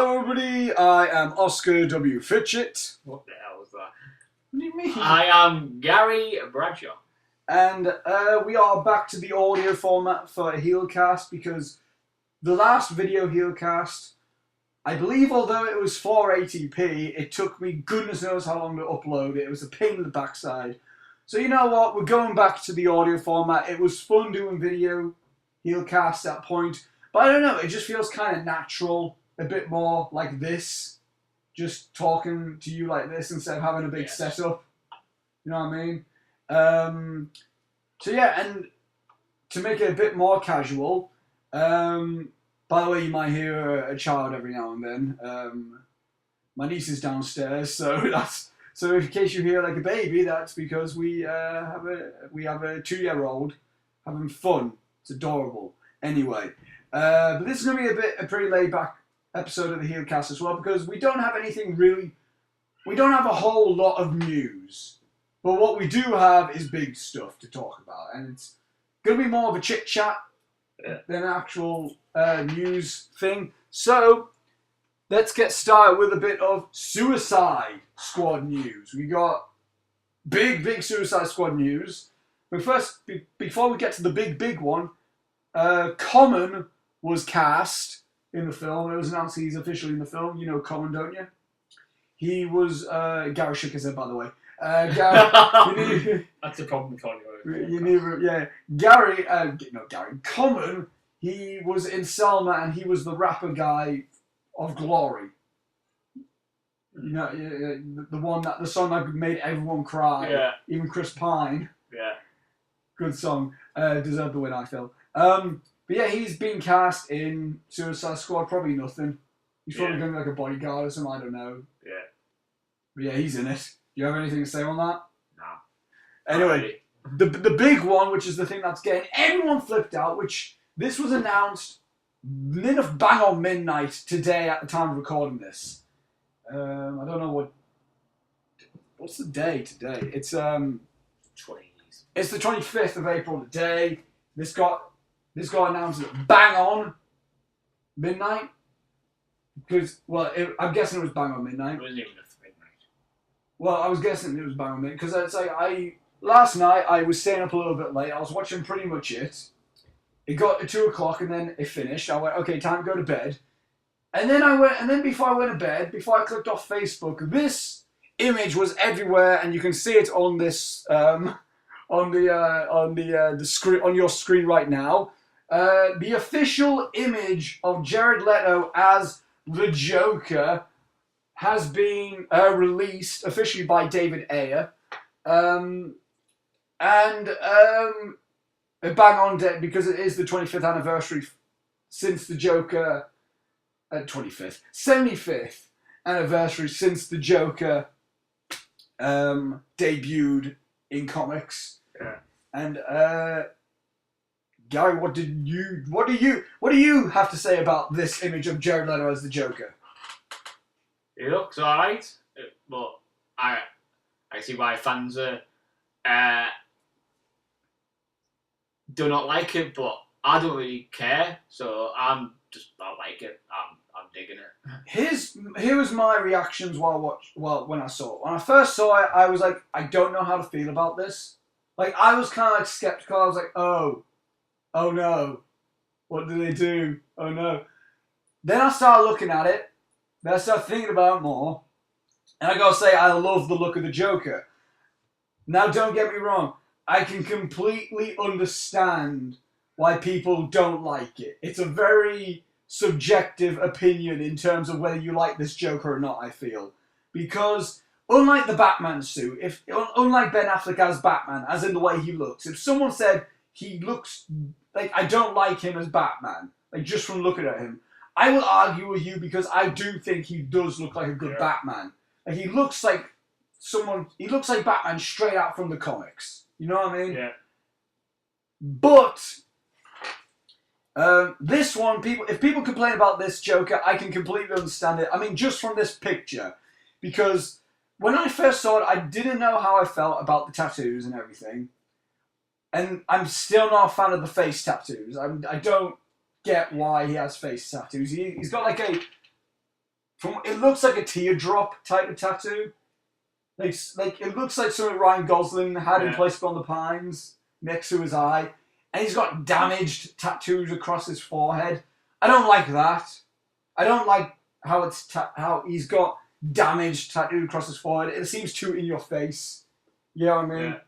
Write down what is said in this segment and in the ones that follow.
Hello everybody, I am Oscar W. Fitchett. What the hell was that? What do you mean? I am Gary Bradshaw. And we are back to the audio format for a Heelcast because the last video Heelcast, I believe although it was 480p, it took me goodness knows how long to upload it. It was a pain in the backside. So you know what, we're going back to the audio format. It was fun doing video Heelcast at that point, but I don't know, it just feels kind of natural. A bit more like this, just talking to you like this instead of having a big setup. You know what I mean? So yeah, and to make it a bit more casual, by the way, you might hear a child every now and then. My niece is downstairs, so in case you hear like a baby, that's because we have a 2-year-old having fun. It's adorable. Anyway, but this is gonna be a pretty laid back episode of the Heelcast as well, because we don't have a whole lot of news, but what we do have is big stuff to talk about, and it's going to be more of a chit chat than an actual news thing. So let's get started with a bit of Suicide Squad news. We got big Suicide Squad news, but first, before we get to the big one, Common was cast in the film. It was announced he's officially in the film. You know Common, don't you? He was... Gary shook his head, by the way. Gary... That's a problem with Gary. Common, he was in Selma, and he was the rapper guy of Glory. You know, the song that made everyone cry. Yeah. Even Chris Pine. Yeah. Good song. Deserved the win, I feel. But yeah, he's been cast in Suicide Squad, probably nothing. He's probably going to be like a bodyguard or something, I don't know. Yeah. But yeah, he's in it. Do you have anything to say on that? No. Anyway, the big one, which is the thing that's getting everyone flipped out, which this was announced bang on midnight today at the time of recording this. I don't know what's the day today? It's 20s. It's the 25th of April today. This got announced at bang on midnight. Because, well, I'm guessing it was bang on midnight. It wasn't even midnight. Well, I was guessing it was bang on midnight. Because it's like, last night I was staying up a little bit late. I was watching pretty much it. It got to 2 o'clock and then it finished. I went, okay, time to go to bed. And then before I went to bed, before I clicked off Facebook, this image was everywhere, and you can see it on this, on the screen, on your screen right now. The official image of Jared Leto as the Joker has been released officially by David Ayer, and bang on deck because it is the 25th anniversary since the Joker. 75th anniversary since the Joker debuted in comics. Yeah. And Gary, what do you have to say about this image of Jared Leto as the Joker? It looks alright, but I see why fans do not like it, but I don't really care, so I'm just not like it. I'm digging it. Here was my reactions when I saw it. When I first saw it, I was like, I don't know how to feel about this. Like, I was kind of like skeptical. I was like, oh no, what do they do? Oh no. Then I started looking at it. Then I started thinking about it more. And I gotta say, I love the look of the Joker. Now, don't get me wrong. I can completely understand why people don't like it. It's a very subjective opinion in terms of whether you like this Joker or not, I feel. Because, unlike the Batman suit, unlike Ben Affleck as Batman, as in the way he looks, if someone said he looks like I don't like him as Batman, like just from looking at him, I will argue with you because I do think he does look like a good Batman. Like he looks like Batman straight out from the comics. You know what I mean? Yeah. But this one, if people complain about this Joker, I can completely understand it. I mean, just from this picture, because when I first saw it, I didn't know how I felt about the tattoos and everything, and I'm still not a fan of the face tattoos. I don't get why he has face tattoos. He's got like it looks like a teardrop type of tattoo. Like it looks like something Ryan Gosling had in Place Beyond the Pines next to his eye, and he's got damaged tattoos across his forehead. I don't like that. I don't like how how he's got damaged tattoo across his forehead. It seems too in your face. You know what I mean? Yeah.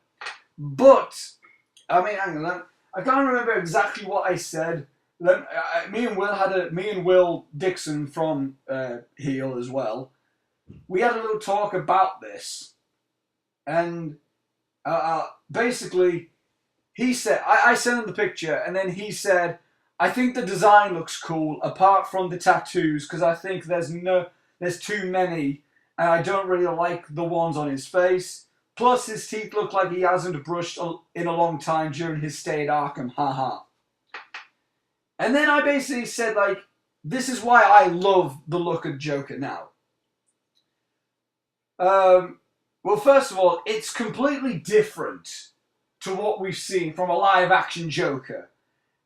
But I mean, hang on. I can't remember exactly what I said. Me and Will Dixon from Heel as well. We had a little talk about this, and basically, he said I sent him the picture, and then he said, "I think the design looks cool, apart from the tattoos, because I think there's too many, and I don't really like the ones on his face. Plus, his teeth look like he hasn't brushed in a long time during his stay at Arkham, haha." And then I basically said, like, this is why I love the look of Joker now. Well, first of all, it's completely different to what we've seen from a live-action Joker.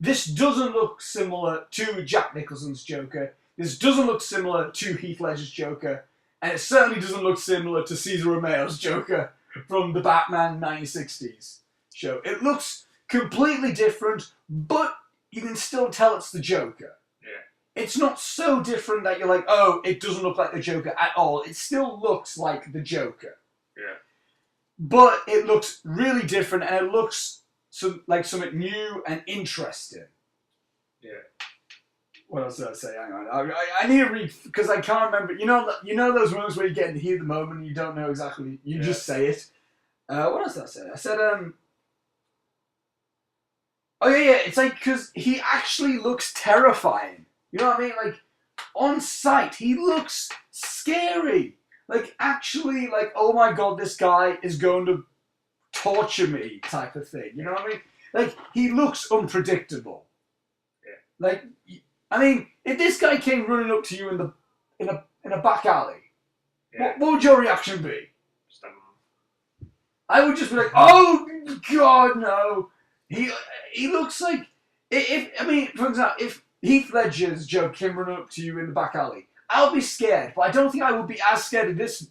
This doesn't look similar to Jack Nicholson's Joker. This doesn't look similar to Heath Ledger's Joker. And it certainly doesn't look similar to Cesar Romero's Joker from the Batman 1960s show. It looks completely different, but you can still tell it's the Joker. Yeah. It's not so different that you're like, oh, it doesn't look like the Joker at all. It still looks like the Joker. Yeah. But it looks really different, and it looks like something new and interesting. Yeah. What else did I say? Hang on. I need to read, because I can't remember. You know those moments where you get in the heat of the moment and you don't know exactly. You just say it. What else did I say? I said, oh yeah. It's like, because he actually looks terrifying. You know what I mean? Like, on sight, he looks scary. Like, actually, like, oh my god, this guy is going to torture me type of thing. You know what I mean? Like, he looks unpredictable. Yeah. Like, I mean, if this guy came running up to you in a back alley, what would your reaction be? I would just be like, oh god, no. He looks like, for example, if Heath Ledger's Joker came running up to you in the back alley, I'll be scared, but I don't think I would be as scared if this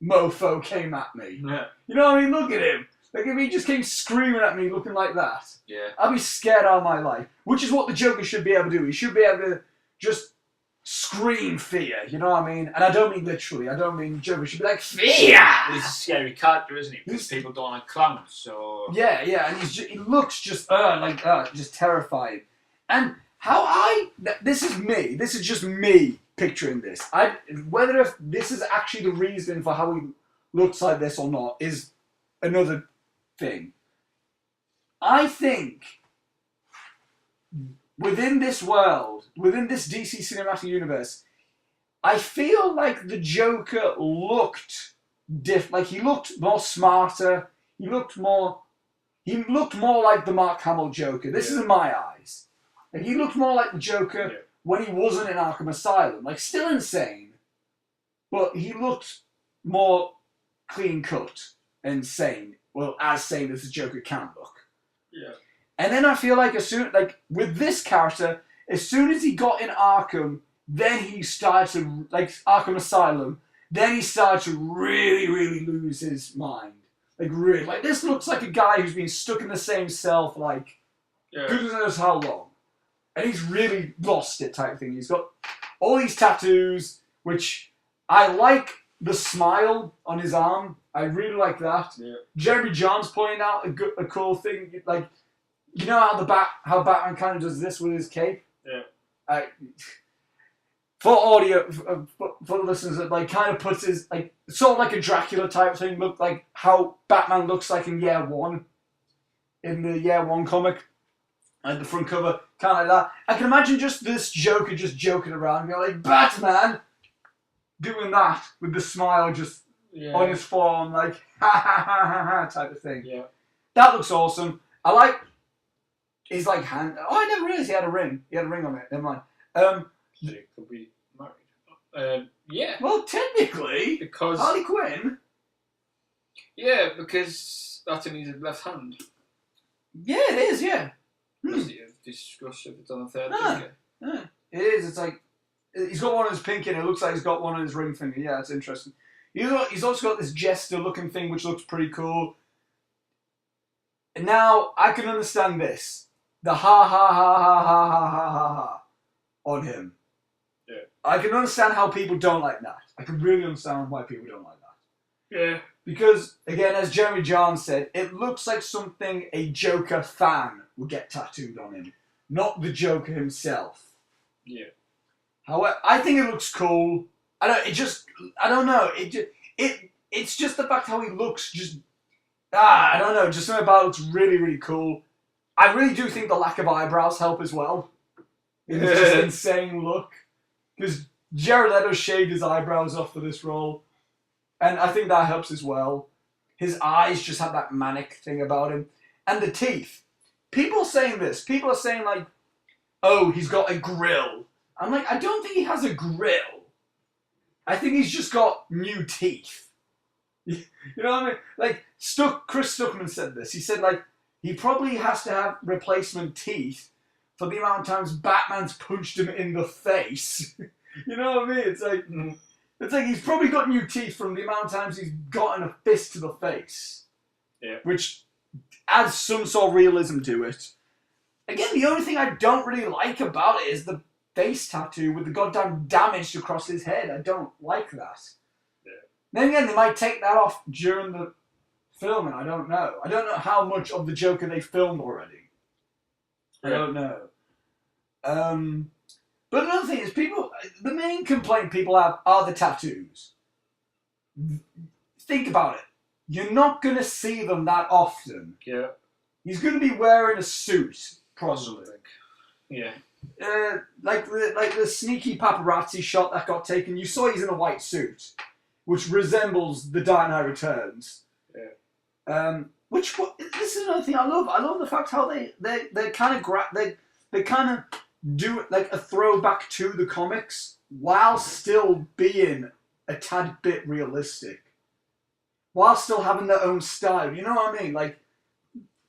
mofo came at me. Yeah. You know what I mean? Look at him. Like, if he just came screaming at me looking like that, I'd be scared out of my life. Which is what the Joker should be able to do. He should be able to just scream fear, you know what I mean? And I don't mean literally. I don't mean Joker should be like, fear! He's a scary character, isn't he? Because people don't like clowns, so... Yeah, and he looks just terrifying. And this is just me picturing this. Whether if this is actually the reason for how he looks like this or not is another thing. I think within this world, within this DC cinematic universe, I feel like the Joker looked like he looked more smarter. He looked more like the Mark Hamill Joker. This is in my eyes. Like, he looked more like the Joker when he wasn't in Arkham Asylum. Like, still insane, but he looked more clean cut and sane. Well, as sane as the Joker can look. Yeah. And then I feel like with this character, as soon as he got in Arkham, then he started to, like, Arkham Asylum, then he started to really, really lose his mind. Like, really. Like, this looks like a guy who's been stuck in the same cell for, like, goodness knows how long. And he's really lost it type thing. He's got all these tattoos, which I like the smile on his arm. I really like that. Yeah. Jeremy Johns pointed out a cool thing. Like, you know how Batman kind of does this with his cape? Yeah. For audio, for the listeners, it like kind of puts his, like, sort of like a Dracula type thing, look like how Batman looks like in Year One, in the Year One comic. And the front cover, kind of like that. I can imagine just this Joker just joking around, going like, Batman! Doing that with the smile just on his forearm, like, ha ha ha ha ha type of thing. Yeah. That looks awesome. I like his, like, hand. Oh, I never realised he had a ring. He had a ring on it. Never mind. He could be married. Yeah. Well, technically, because Harley Quinn. Yeah, because that's in his left hand. Yeah, it is, yeah. Discuss if it's on the third finger. Yeah. It is. It's like He's got one on his pinky, and it looks like he's got one on his ring finger. Yeah, it's interesting. He's also got this jester-looking thing, which looks pretty cool. And now, I can understand this. The ha ha ha ha ha ha ha ha ha on him. Yeah. I can understand how people don't like that. I can really understand why people don't like that. Yeah. Because, again, as Jeremy Johns said, it looks like something a Joker fan would get tattooed on him. Not the Joker himself. Yeah. However, I think it looks cool. I don't know. It's just the fact how he looks. I don't know. Just something about it looks really, really cool. I really do think the lack of eyebrows help as well. It's just an insane look. Because Jared Leto shaved his eyebrows off for this role, and I think that helps as well. His eyes just have that manic thing about him, and the teeth. People are saying this. People are saying like, "Oh, he's got a grill." I'm like, I don't think he has a grill. I think he's just got new teeth. You know what I mean? Like, Chris Stuckman said this. He said, like, he probably has to have replacement teeth for the amount of times Batman's punched him in the face. You know what I mean? It's like he's probably got new teeth from the amount of times he's gotten a fist to the face. Yeah. Which adds some sort of realism to it. Again, the only thing I don't really like about it is the face tattoo with the goddamn damage across his head. I don't like that. Yeah. Then again, they might take that off during the filming. I don't know. I don't know how much of the Joker they filmed already. I don't know. But another thing is, the main complaint people have are the tattoos. Think about it. You're not going to see them that often. Yeah. He's going to be wearing a suit, probably. Yeah. Like the sneaky paparazzi shot that got taken. You saw he's in a white suit, which resembles the Dark Knight Returns. Yeah. This is another thing I love. I love the fact how they kind of they kind of do it like a throwback to the comics while still being a tad bit realistic, while still having their own style. You know what I mean? Like,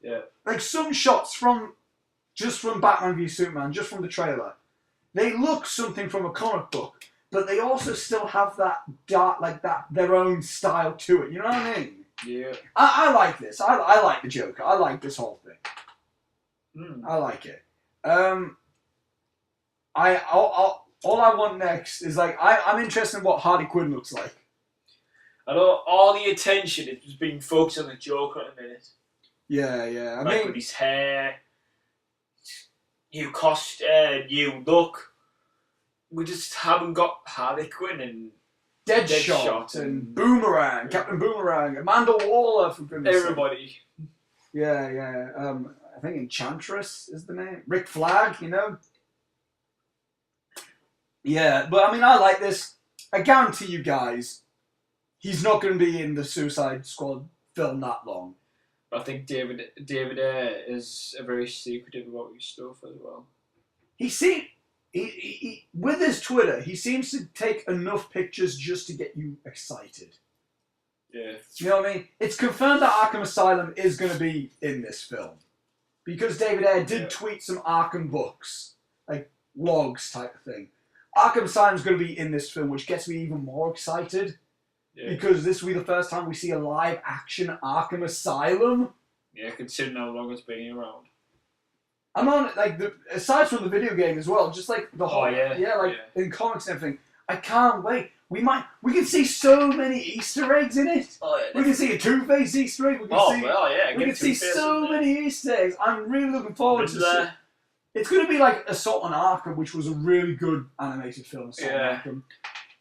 yeah. Like some shots from Batman v Superman, just from the trailer, they look something from a comic book, but they also still have that dark, like that, their own style to it. You know what I mean? Yeah. I like this. I like the Joker. I like this whole thing. I like it. All I want next is like I'm interested in what Harley Quinn looks like. I know all the attention is being focused on the Joker at the minute. Yeah. I like mean, with his hair, new costume, new look. We just haven't got Harley Quinn and Deadshot and Boomerang, Captain Boomerang, Amanda Waller, for goodness sake. Everybody. Yeah. I think Enchantress is the name. Rick Flag, you know. Yeah, but I mean, I like this. I guarantee you guys, he's not going to be in the Suicide Squad film that long. I think David is very secretive about his stuff as well. He with his Twitter, he seems to take enough pictures just to get you excited. Yeah. You know what I mean? It's confirmed that Arkham Asylum is going to be in this film. Because David Ayer did tweet some Arkham books, like logs type of thing. Arkham Asylum is going to be in this film, which gets me even more excited. Yeah. Because this will be the first time we see a live action Arkham Asylum. Yeah, considering how long it's been around. I'm on like aside from the video game as well, just like the whole in comics and everything. I can't wait. We can see so many Easter eggs in it. Oh, yeah, we can see a Two-Face Easter egg. We can see so many Easter eggs. I'm really looking forward to it. It's going to be like Assault on Arkham, which was a really good animated film. Assault on Arkham.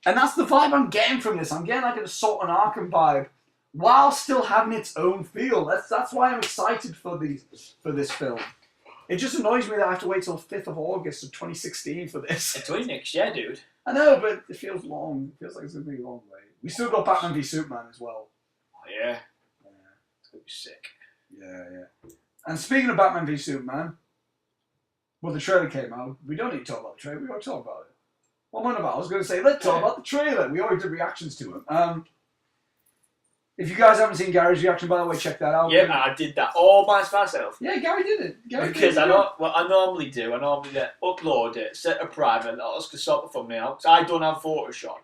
And that's the vibe I'm getting from this. I'm getting like an Assault on Arkham vibe, while still having its own feel. That's why I'm excited for this film. It just annoys me that I have to wait till 5th of August of 2016 for this. It's only next year, dude. I know, but it feels long. It feels like it's going to be a long way. We still got Batman v Superman as well. Oh, yeah. It's going to be sick. Yeah. And speaking of Batman v Superman, well, the trailer came out. We don't need to talk about the trailer. We got to talk about it. What am I about? I was going to say, let's talk about the trailer. We already did reactions to it. If you guys haven't seen Gary's reaction, by the way, check that out. Yeah, I did that all by myself. Yeah, Gary did it. Because I normally upload it, set a private, let Oscar sort the thumbnail, because I don't have Photoshop.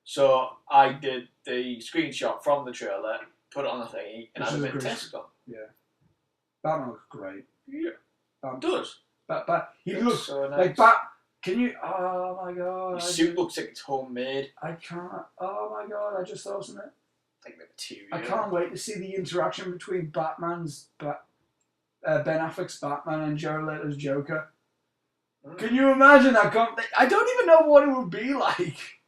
So I did the screenshot from the trailer, put it on the thingy, and I had a bit of text on. Yeah. Batman looks great. Yeah. It does. But he looks so nice. like Bat. Can you? Oh my god. His suit looks like it's homemade. I can't. Oh my god! I just thought something. Like the material. I can't wait to see the interaction between Ben Affleck's Batman and Jared Leto's Joker. Can you imagine that? I don't even know what it would be like.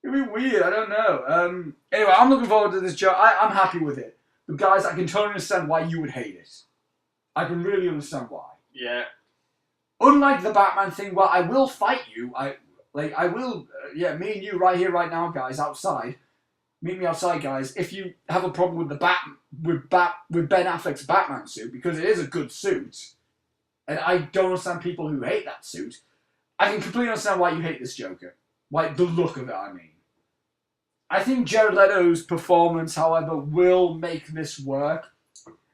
It'd be weird. I don't know. Anyway, I'm looking forward to this Joker. I'm happy with it. But guys, I can totally understand why you would hate it. I can really understand why. Yeah. Unlike the Batman thing, where I will fight you. I will. Me and you right here, right now, guys, outside. Meet me outside, guys. If you have a problem with with Ben Affleck's Batman suit, because it is a good suit, and I don't understand people who hate that suit. I can completely understand why you hate this Joker. Why the look of it, I mean. I think Jared Leto's performance, however, will make this work.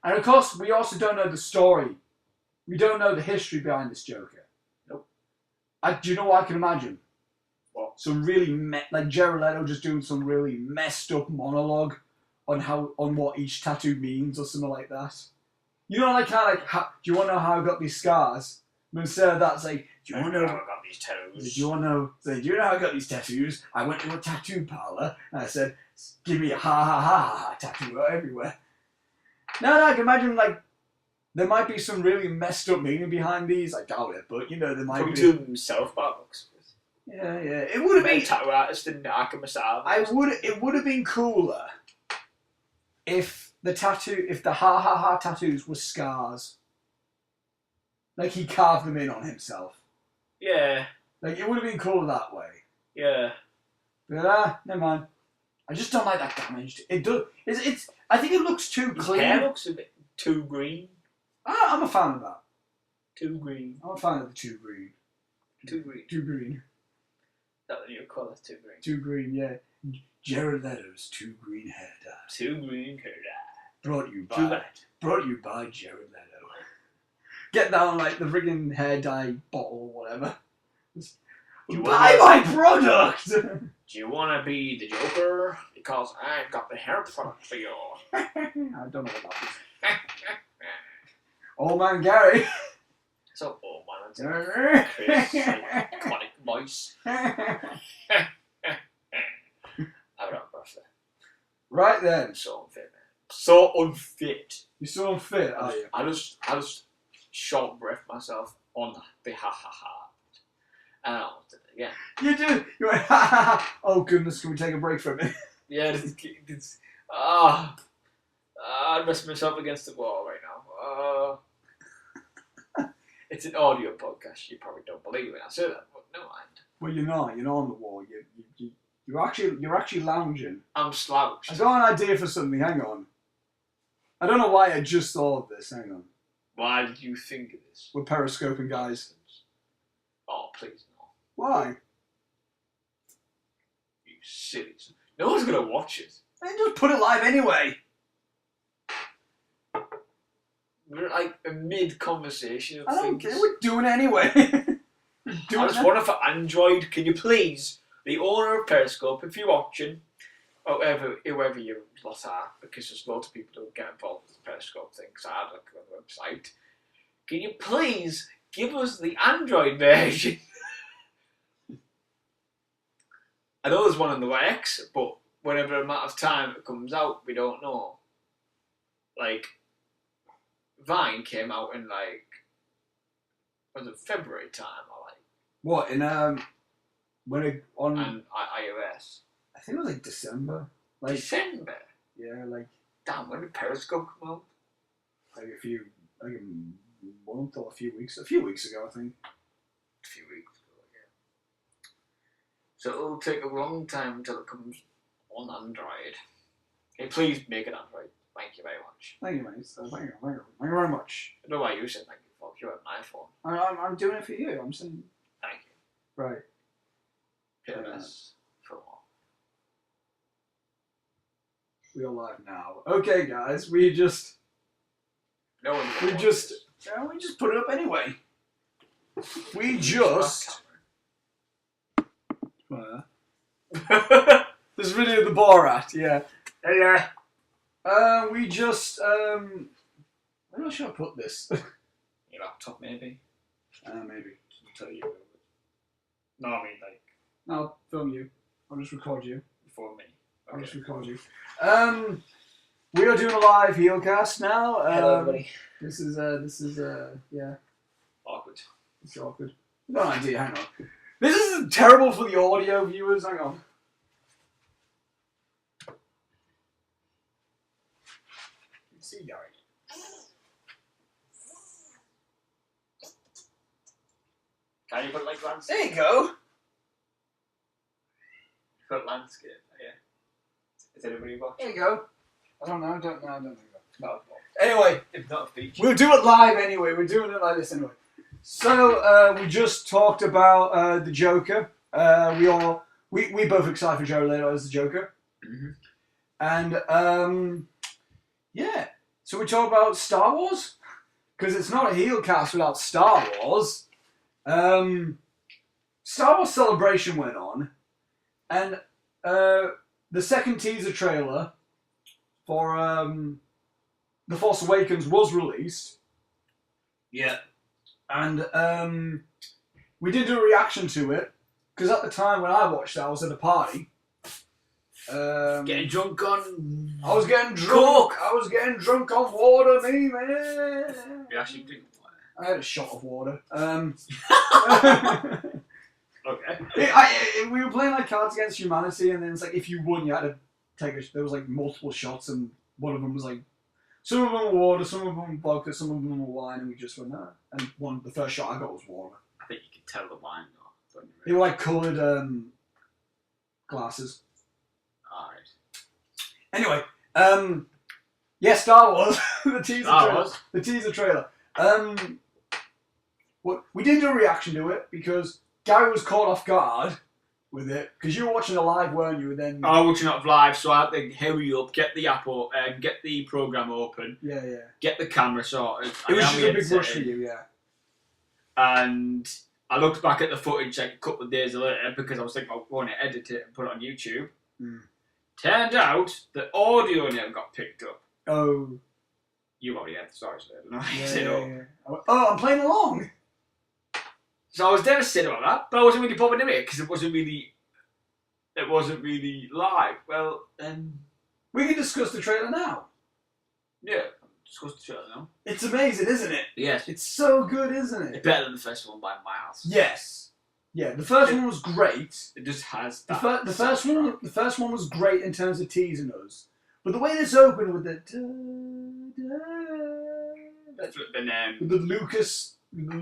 And of course, we also don't know the story. We don't know the history behind this Joker. Nope. Do you know what I can imagine? What? Some really like Jared Leto just doing some really messed up monologue on what each tattoo means or something like that. You know, like kind of like, do you want to know how I got these scars? But instead of that, it's like, do you want to know how I got these tattoos? Do you know how I got these tattoos? I went to a tattoo parlor and I said, give me a ha ha ha tattoo everywhere. No, I can imagine like there might be some really messed up meaning behind these. I doubt it, but you know there might be. To himself, but looks. Yeah. It would have been tattoo artist in Arkham Asylum. It would have been cooler if the ha ha ha tattoos were scars. Like he carved them in on himself. Yeah. Like it would have been cooler that way. Yeah. But never mind. I just don't like that damaged. It does. It's. I think it looks too clean. His hair looks a bit too green. I'm a fan of that. Too green. I'm a fan of the too green. Too green. Too green. Is that the new colour? Too green. Too green, yeah. Jared Leto's too green hair dye. Too green hair dye. Brought you by Jared Leto. Get that on like the friggin' hair dye bottle or whatever. Buy my product! Do you want to be the Joker? Because I've got the hair product for you. I don't know what that is. Old man Gary. So old man. Chris, iconic voice. Have a birthday. Right then. So unfit, man. So unfit. You're so unfit, are you? I just short breath myself on the ha ha ha. And I almost did it again. You do. You went ha ha ha. Oh goodness, can we take a break for a minute? Yeah, I'd rest myself against the wall right now. It's an audio podcast. You probably don't believe it. I say that, but no mind. Well, you're not. You're not on the wall. You're actually lounging. I'm slouched. I got an idea for something. Hang on. I don't know why I just thought of this. Hang on. Why did you think of this? We're periscoping, guys. Oh, please no. Why? You silly. No one's gonna watch it. Then just put it live anyway. We're like a mid-conversation of I don't things. care. We're doing it anyway. I just wonder for Android, can you please, the owner of Periscope, if you're watching, or whoever you lot are, because there's lots of people who get involved with the Periscope thing, because I had a look on the website, can you please give us the Android version? I know there's one in the works, but whatever amount of time it comes out, we don't know. Like, Vine came out in was it February time or what in when it on iOS? I think it was like December. December. Yeah, damn. When did Periscope come out? A month or a few weeks ago, I think. A few weeks ago, yeah. So it'll take a long time until it comes on Android. Hey, please make it Android. Thank you very much. Thank you, mate. Thank you very much. I don't know why you said thank you for. You have my phone. I'm doing it for you. I'm saying. Thank you. Right. PMS for more. We are live now. Okay, guys, we just put it up anyway. We just. This video of the Borat, yeah. Yeah. We just. Where should I put this? Your laptop, maybe. Maybe. I'll tell you. No, I mean like. No, I'll film you. I'll just record you. Before me. I'll just record you. We are doing a live Heelcast now. Hello, everybody. This is yeah. Awkward. It's awkward. No idea. Hang on. This is terrible for the audio viewers. Hang on. See, Gary. Can you put like landscape? There you go. Put landscape. Yeah. Is anybody watching? There you go. I don't know. Don't think so. No. Anyway, If not a feature. we'll do it live anyway. We're doing it like this anyway. So we just talked about the Joker. We both excited for Jared Leto as the Joker. Mm-hmm. And yeah. So we talk about Star Wars because it's not a Heelcast without Star Wars. Star Wars Celebration went on, and the second teaser trailer for The Force Awakens was released. Yeah. And we did do a reaction to it, because at the time when I watched it, I was at a party. Getting drunk on. I was getting drunk. I was getting drunk on water, me man. You actually drink water? I had a shot of water. Okay. We were playing like Cards Against Humanity, and then it's like if you won, you had to take there was like multiple shots, and one of them was like, some of them were water, some of them were vodka, some of them were wine, and we just went there. And the first shot I got was water. I think you can tell the wine though. They were like coloured glasses. Alright. Anyway, yeah, Star Wars, the teaser Star trailer. Wars. The teaser trailer. We did do a reaction to it because Gary was caught off guard with it because you were watching the live, weren't you? And then I was watching it live, so I had to hurry up, get the app open, get the program open, yeah, get the camera sorted. it was just a big rush for you, yeah. And I looked back at the footage like a couple of days later because I was thinking I want to edit it and put it on YouTube. Turned out the audio never got picked up. Oh. You already had the stars there, didn't I? Yeah. Oh, I'm playing along. So I was devastated about that, but I wasn't really bothered anyway because it wasn't really live. Well, we can discuss the trailer now. yeah, discuss the trailer now. It's amazing, isn't it? Yes, It's so good, isn't it? it's better than the first one by miles. Yes. Yeah, the first one was great. It just has The that. first one was great in terms of teasing us, but the way this opened with the Lucas film.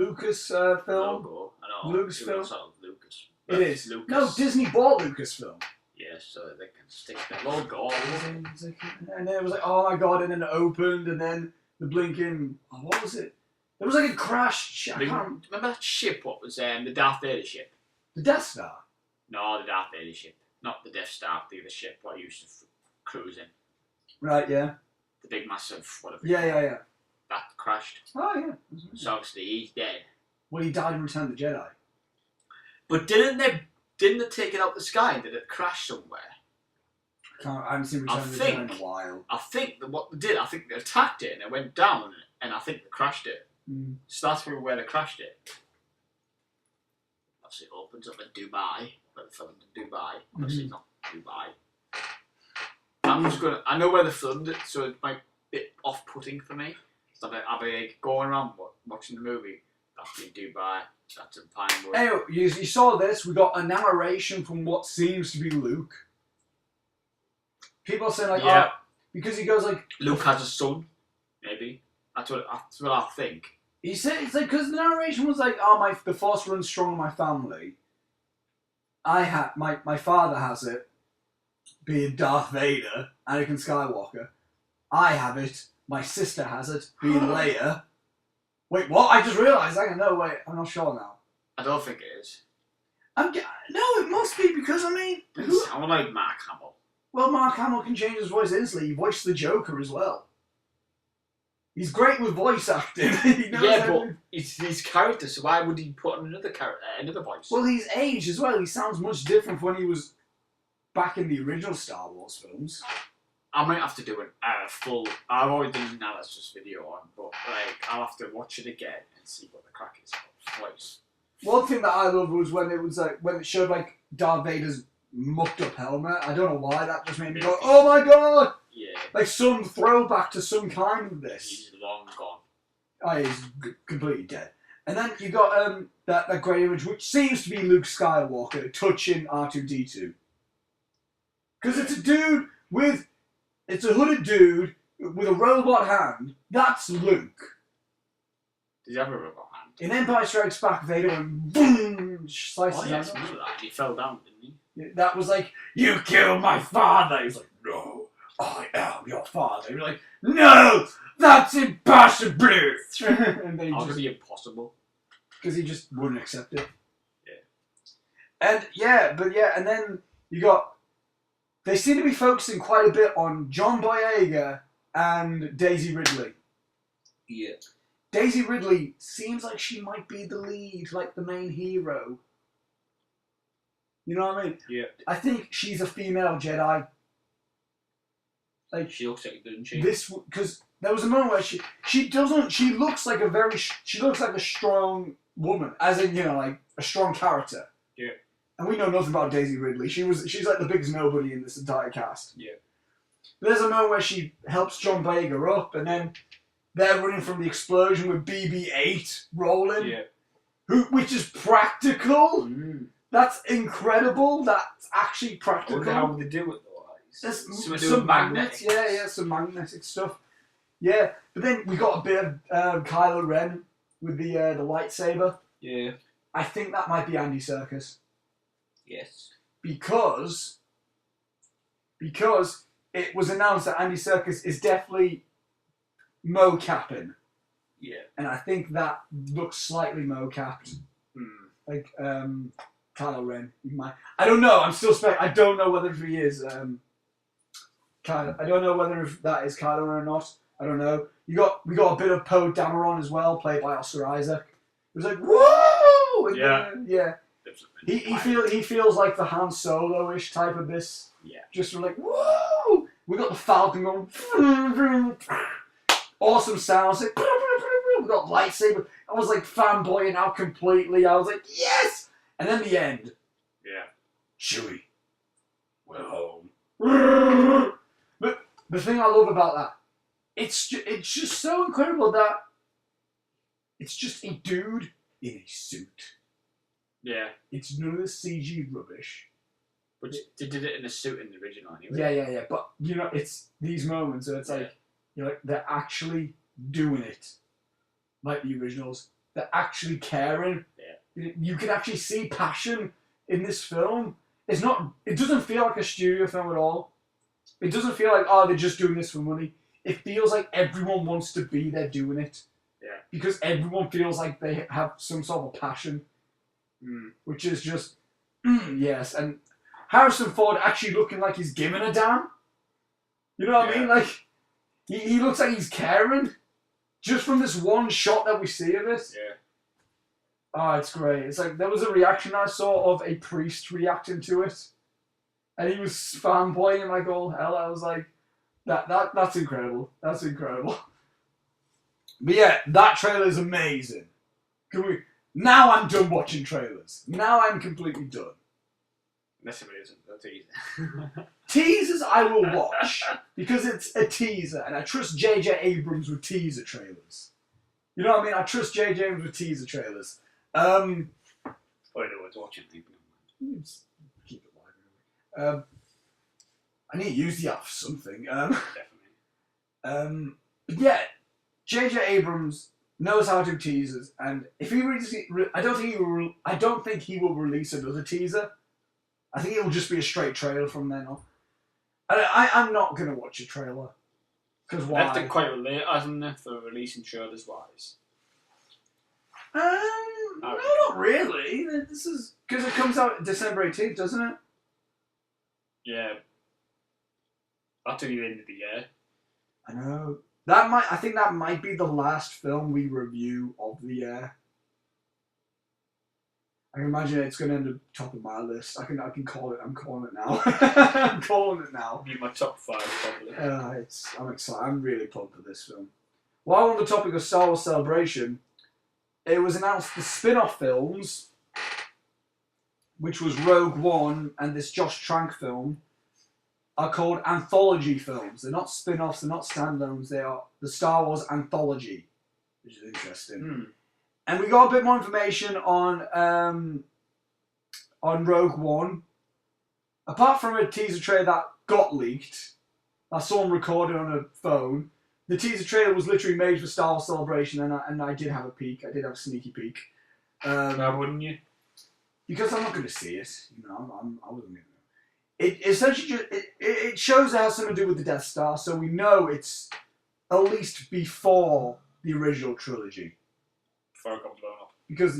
Logo. I know. Lucasfilm. Sort of Lucas. It is. Lucas. No, Disney bought Lucasfilm. Yes, so they can stick the logo all over. And then it was like, oh my god, and then it opened, and then the blinking. Oh, what was it? There was like a crash. I can't Remember that ship? What was the Darth Vader ship? The Death Star. No, the Darth Vader ship, not the Death Star. The other ship what I used to cruise in. Right. Yeah. The big, massive, whatever. Yeah. That crashed. Oh yeah. So obviously he's dead. Well, he died in Return of the Jedi. But didn't they take it out the sky? Did it crash somewhere? I haven't seen Return of the Jedi in a while. I think that what they did, I think they attacked it and it went down, and I think they crashed it. So that's where they crashed it. Obviously, it opens up in Dubai, where they filmed in Dubai. Obviously, not Dubai. I know where they filmed it, so it might be a bit off-putting for me. So I'll be like, going around watching the movie. That's in Dubai. That's in Pinewood. Anyway, you saw this. We got a narration from what seems to be Luke. People are saying like, yeah, because he goes like, Luke has a son, maybe. That's what I think. He said it's like because the narration was like, oh the Force runs strong in my family. My father has it, being Darth Vader, Anakin Skywalker. I have it. My sister has it, being Leia. Wait, what? I just realised. I'm not sure now. I don't think it is. No, it must be because I mean, I like Mark Hamill. Well, Mark Hamill can change his voice instantly. He voiced the Joker as well. He's great with voice acting. He knows but it's his character, so why would he put on another voice? Well, he's aged as well. He sounds much different from when he was back in the original Star Wars films. I might have to do a full... I've already done an analysis video on, but I'll have to watch it again and see what the crack is for voice. One thing that I loved was when it showed Darth Vader's mucked up helmet. I don't know why, that just made me go, oh my god! Yeah. Some throwback to some kind of this. He's long gone. Oh, he's completely dead. And then you got that great image, which seems to be Luke Skywalker touching R2-D2. Because it's a dude it's a hooded dude with a robot hand. That's Luke. Does he have a robot hand? In Empire Strikes Back, Vader went boom, slices that. He fell down, didn't he? That was like, you killed my father. He was like, no, I am your father. You're like, no, that's impossible. And they How could be impossible? Because he just wouldn't accept it. Yeah. And then you got. They seem to be focusing quite a bit on John Boyega and Daisy Ridley. Yeah. Daisy Ridley seems like she might be the lead, like the main hero. You know what I mean? Yeah. I think she's a female Jedi. Like she looks like it, doesn't she? Because there was a moment where she doesn't. She looks like a strong woman, as in like a strong character. Yeah. And we know nothing about Daisy Ridley. She's like the biggest nobody in this entire cast. Yeah. There's a moment where she helps John Boyega up, and then they're running from the explosion with BB-8 rolling. Yeah. Which is practical. Mm. That's incredible. That's actually practical. I wonder how they do it though. There's some magnets. Yeah, some magnetic stuff. Yeah, but then we got a bit of Kylo Ren with the lightsaber. Yeah. I think that might be Andy Serkis. Yes. Because it was announced that Andy Serkis is definitely mo-capping. Yeah. And I think that looks slightly mo-capped. Like Kylo Ren. I don't know. I'm still I don't know whether he is I don't know whether that is Kylo Ren or not. I don't know. We got a bit of Poe Dameron as well, played by Oscar Isaac. It was like, whoa! And yeah. He feels like the Han Solo-ish type of this. Yeah. Just like, whoa! We got the Falcon going. Awesome sounds. Like, we got lightsaber. I was like fanboying out completely. I was like, yes! And then the end. Yeah. Chewie. We're home. But the thing I love about that, it's just so incredible that it's just a dude in a suit. Yeah. It's none of the CG rubbish. But they did it in a suit in the original anyway. Yeah. But, it's these moments where it's like, they're actually doing it. Like the originals. They're actually caring. Yeah. You can actually see passion in this film. It doesn't feel like a studio film at all. It doesn't feel like, they're just doing this for money. It feels like everyone wants to be there doing it. Yeah. Because everyone feels like they have some sort of passion. Which is just, yes. And Harrison Ford actually looking like he's giving a damn. You know what I mean? Like, he looks like he's caring. Just from this one shot that we see of it. Yeah. Oh, it's great. It's like, there was a reaction I saw of a priest reacting to it. And he was fanboying like all hell. I was like, that's incredible. That's incredible. But yeah, that trailer is amazing. Now I'm done watching trailers. Now I'm completely done. Unless it isn't. That's easy. Teasers I will watch because it's a teaser, and I trust J.J. Abrams with teaser trailers. You know what I mean? I trust J.J. Abrams with teaser trailers. I don't know what to watch. Just keep it live. I need to use the app for something. Definitely. But yeah, J.J. Abrams knows how to do teasers, and if he I don't think he will release another teaser. I think it will just be a straight trailer from then on. I'm not gonna watch a trailer because why? Left it quite late, hasn't it, for releasing trailers wise? No, not really. This is because it comes out December 18th, doesn't it? Yeah. That'll be the end of the year. I know. I think that might be the last film we review of the year. I can imagine it's going to end up top of my list. I can call it. I'm calling it now. I'm calling it now. Be my top 5 probably. I'm excited. I'm really pumped for this film. While on the topic of Star Wars Celebration, it was announced the spin-off films, which was Rogue One and this Josh Trank film, are called anthology films. They're not spin-offs. They're not standalones. They are the Star Wars anthology, which is interesting. And we got a bit more information on Rogue One. Apart from a teaser trailer that got leaked, that someone recorded on a phone, the teaser trailer was literally made for Star Wars Celebration, and I did have a peek. I did have a sneaky peek. Why wouldn't you? Because I'm not going to see it. You know, I wasn't going to. It essentially just it shows it has something to do with the Death Star, so we know it's at least before the original trilogy. Before it got blown up. Because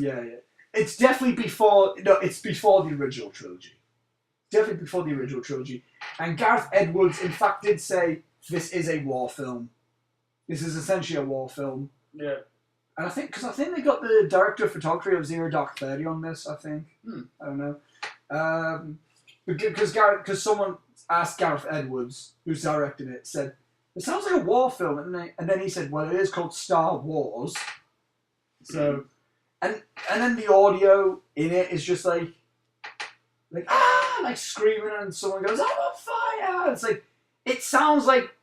it's definitely before. No, it's before the original trilogy. Definitely before the original trilogy. And Gareth Edwards, in fact, did say this is a war film. This is essentially a war film. Yeah. And I think they got the director of photography of Zero Dark 30 on this. I think. I don't know. Because someone asked Gareth Edwards, who's directing it, said it sounds like a war film, and then he said, well, it is called Star Wars. So, and then the audio in it is just like screaming, and someone goes, "I'm on fire!" It's like it sounds like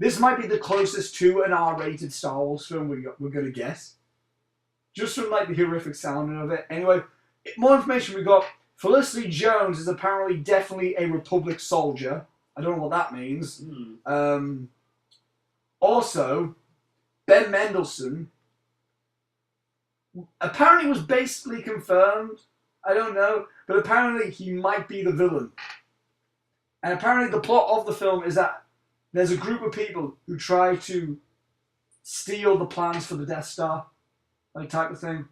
this might be the closest to an R-rated Star Wars film we're gonna get, just from like the horrific sounding of it. Anyway, more information we got. Felicity Jones is apparently definitely a Republic soldier. I don't know what that means. Also, Ben Mendelsohn apparently was basically confirmed. I don't know, but apparently he might be the villain. And apparently the plot of the film is that there's a group of people who try to steal the plans for the Death Star, like type of thing.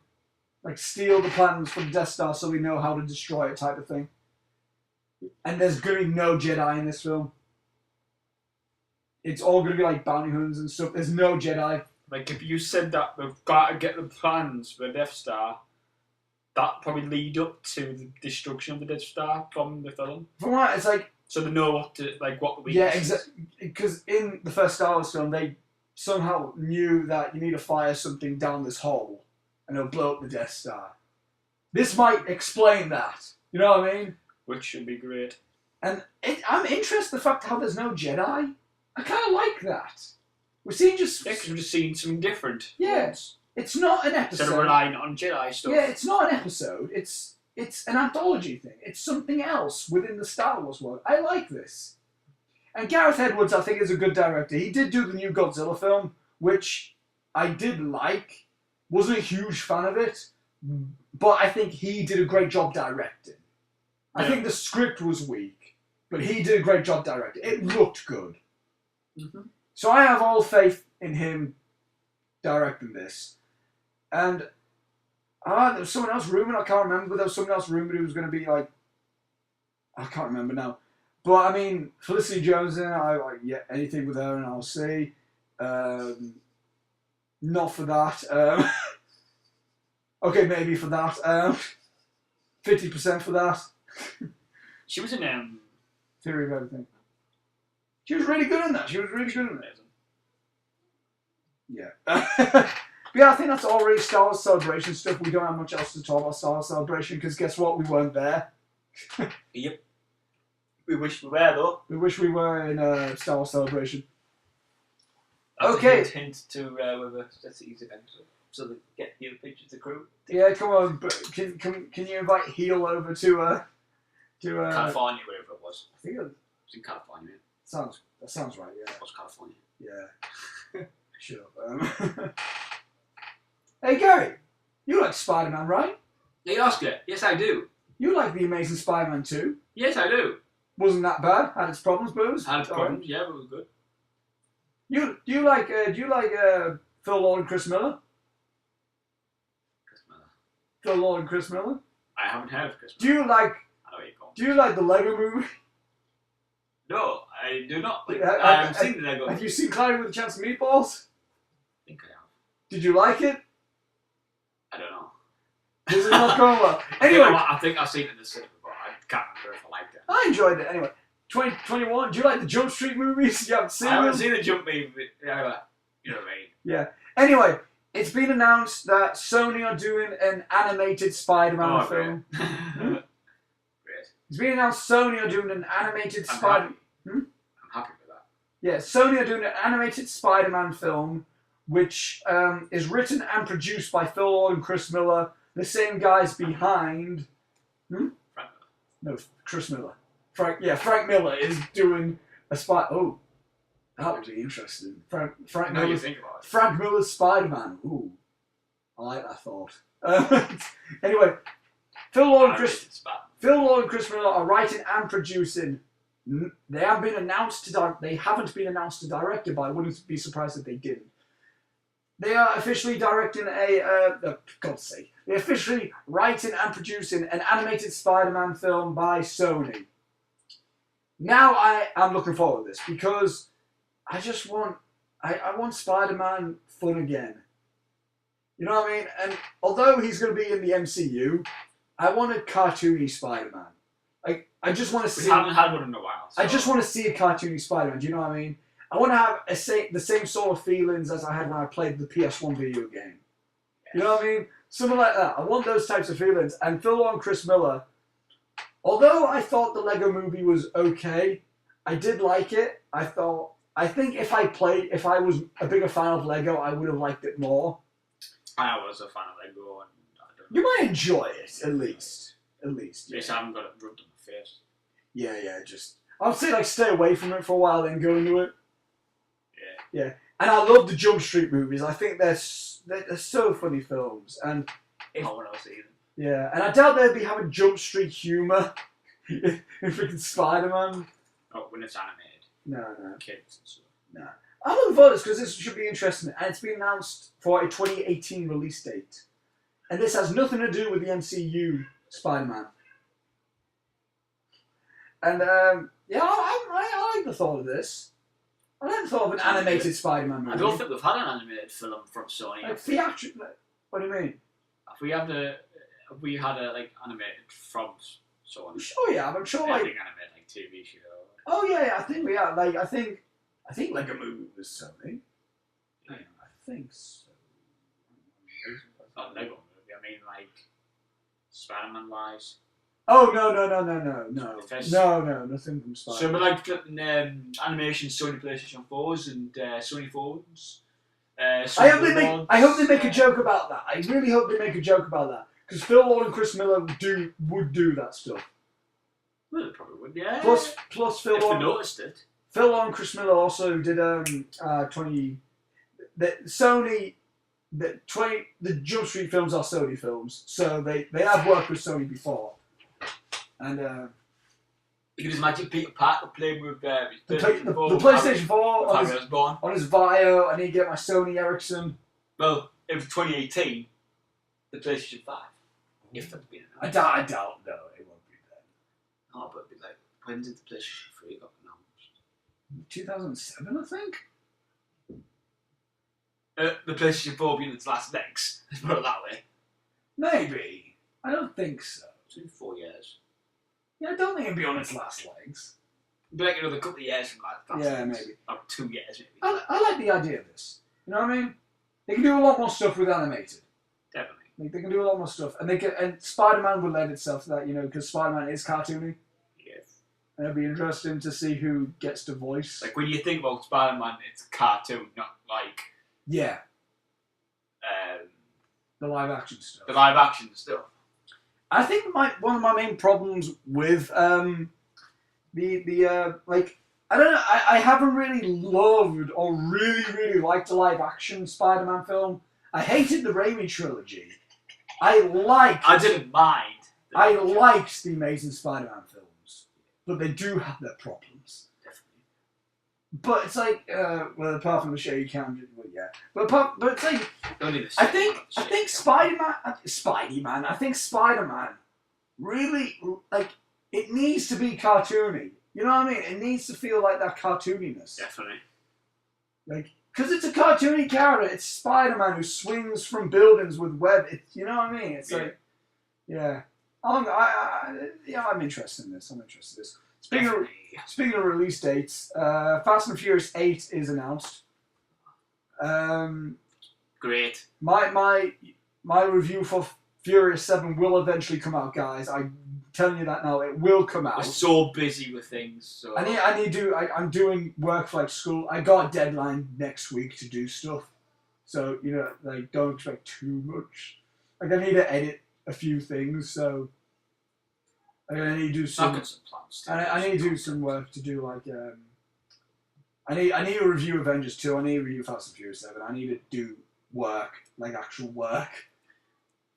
Like steal the plans for the Death Star so we know how to destroy it type of thing. And there's going to be no Jedi in this film. It's all going to be like bounty hunters and stuff. There's no Jedi. Like, if you said that we've got to get the plans for the Death Star, that probably lead up to the destruction of the Death Star from the film. From what it's like... So they know what the weakness is. Yeah, exactly. Because in the first Star Wars film, they somehow knew that you need to fire something down this hole and it'll blow up the Death Star. This might explain that. You know what I mean? Which should be great. And I'm interested in the fact how there's no Jedi. I kind of like that. We're seeing just... Yeah, because we're just seeing something different. Yeah. Once. It's not an episode. Instead of relying on Jedi stuff. Yeah, it's not an episode. It's an anthology thing. It's something else within the Star Wars world. I like this. And Gareth Edwards, I think, is a good director. He did do the new Godzilla film, which I did like. Wasn't a huge fan of it, but I think he did a great job directing. I think the script was weak, but he did a great job directing. It looked good. Mm-hmm. So I have all faith in him directing this. And there was someone else rumoured, I can't remember, but there was someone else rumoured who was going to be like, I can't remember now. But I mean, Felicity Jones in it, anything with her and I'll see. Not for that. Okay, maybe for that. 50% for that. She was in Theory of Everything. She was really good in that. Yeah. But yeah, I think that's already Star Wars Celebration stuff. We don't have much else to talk about Star Wars Celebration because guess what? We weren't there. Yep. We wish we were, though. We wish we were in Star Wars Celebration. That's okay. A hint to whether Jesse's event, so they get heel pictures the crew. Yeah, come on. Can you invite Heel over to California, wherever it was. I think it was in California. That sounds right. Yeah. It was California. Yeah. Sure. Hey Gary, you like Spider-Man, right? Hey Oscar, yes I do. You like The Amazing Spider-Man 2? Yes I do. Wasn't that bad? Had its problems, but it was had its problems, yeah, but it was good. Do you like Phil Lord and Chris Miller? Chris Miller. Phil Lord and Chris Miller? I haven't heard of Chris Do Miller. you like the Lego Movie? No, I do not. Like, Have seen the Lego. Have you seen Cloudy with a Chance of Meatballs? I think I have. Did you like it? I don't know. Does it not go well? Anyway, I think I've seen it in the cinema, but I can't remember if I liked it. I enjoyed it. Anyway, 2021. Do you like the Jump Street movies? You haven't seen I haven't them? seen the Jump movie. Yeah, you know what I mean. Yeah. Anyway, it's been announced that Sony are doing an animated Spider-Man film. Great. It's been announced Sony are doing an animated I'm Spider. happy. I'm happy with that. Yeah, Sony are doing an animated Spider-Man film, which is written and produced by Phil Lord and Chris Miller, the same guys behind. Frank No, Chris Miller. Frank Miller is doing a Oh, that would be interesting. Frank Now you Miller's, think about it. Frank Miller's Spider-Man. Ooh, I like that thought. Anyway, Phil Lord and Chris Miller are writing and producing. They haven't been announced to direct it, but I wouldn't be surprised if they didn't. They are officially directing God's sake. They're officially writing and producing an animated Spider-Man film by Sony. Now I am looking forward to this because I just want Spider-Man fun again. You know what I mean? And although he's going to be in the MCU, I want a cartoony Spider-Man. Like I just want to see. We haven't had one in a while. So. I just want to see a cartoony Spider-Man. Do you know what I mean? I want to have the same sort of feelings as I had when I played the PS1 video game. You know what I mean? Something like that. I want those types of feelings. And Phil Lord and Chris Miller, although I thought the Lego movie was okay, I did like it. I think if I was a bigger fan of Lego, I would have liked it more. I was a fan of Lego, and I don't know. You might enjoy it, at least. At least. Yes, I haven't got it rubbed on my face. Yeah, just... I'd say, stay away from it for a while, then go into it. Yeah. And I love the Jump Street movies. I think they're so funny films. And I want to see them. Yeah, and I doubt they'd be having Jump Street humour in freaking Spider-Man. Oh, when it's animated. No. Kids and stuff. No. I'm looking forward to this because this should be interesting. And it's been announced for a 2018 release date. And this has nothing to do with the MCU Spider-Man. And, I like the thought of this. I like the thought of an animated Spider-Man movie. I don't think we've had an animated film from Sony. Like theatrical. What do you mean? If we had animated from Sony. Sure, yeah, I'm sure. Anything animated, like TV show. Oh yeah, I think we are. Like, I think Lego Movie was Sony. Yeah. I think so. Not Lego movie. I mean, like Spider-Man wise. Oh no, nothing from Spider-Man. So, but like animation, Sony PlayStation 4s and Sony phones. I hope they make a joke about that. I really hope they make a joke about that because Phil Lord and Chris Miller would do that stuff. Well, they probably would, yeah. Plus Phil if Lord. they noticed it. Phil Lord and Chris Miller also did the Jump Street films are Sony films, so they have worked with Sony before. And you can just imagine Peter Parker playing with the PlayStation 4 on his Vio. I need to get my Sony Ericsson. Well, it was 2018, the PlayStation 5. If that's been announced. I doubt, no, it won't be then. Oh, but it'd be like, when did the PlayStation 3 got announced? 2007, I think? The PlayStation 4 being its last legs, let's put it that way. Maybe. I don't think so. It's been 4 years. Yeah, I don't think it'd be on its last legs. It'd be like another couple of years from that. Yeah, maybe. Or 2 years, maybe. I like the idea of this. You know what I mean? They can do a lot more stuff with animated. Definitely. Like, they can do a lot more stuff. And Spider-Man will lend itself to that, you know, because Spider-Man is cartoony. Yes. And it'd be interesting to see who gets to voice. Like, when you think about Spider-Man, it's a cartoon, not like... Yeah. The live action stuff. The live action stuff. I think one of my main problems with I don't know, I haven't really loved or really liked a live action Spider-Man film. I hated the Raimi trilogy. I didn't mind. I liked the Amazing Spider-Man films, but they do have their problems. Definitely. But it's like, well, apart from the show you can't, well, yeah. But it's like, I think Spider-Man really, like, it needs to be cartoony. You know what I mean? It needs to feel like that cartooniness. Definitely. Like, because it's a cartoony character. It's Spider-Man who swings from buildings with web. You know what I mean? It's like, yeah. I'm interested in this. Speaking of release dates, Fast and Furious 8 is announced. Great. My review for Furious 7 will eventually come out, guys. I'm telling you that now. It will come out. We're so busy with things. So I'm doing work for like school. I got a deadline next week to do stuff. So, you know, like, don't expect too much. Like, I need to edit a few things, so I need to do some. I've got some plans. I need to do some work to do, like, I need to review Avengers 2. I need to review Fast and Furious 7. I need to do work, like actual work.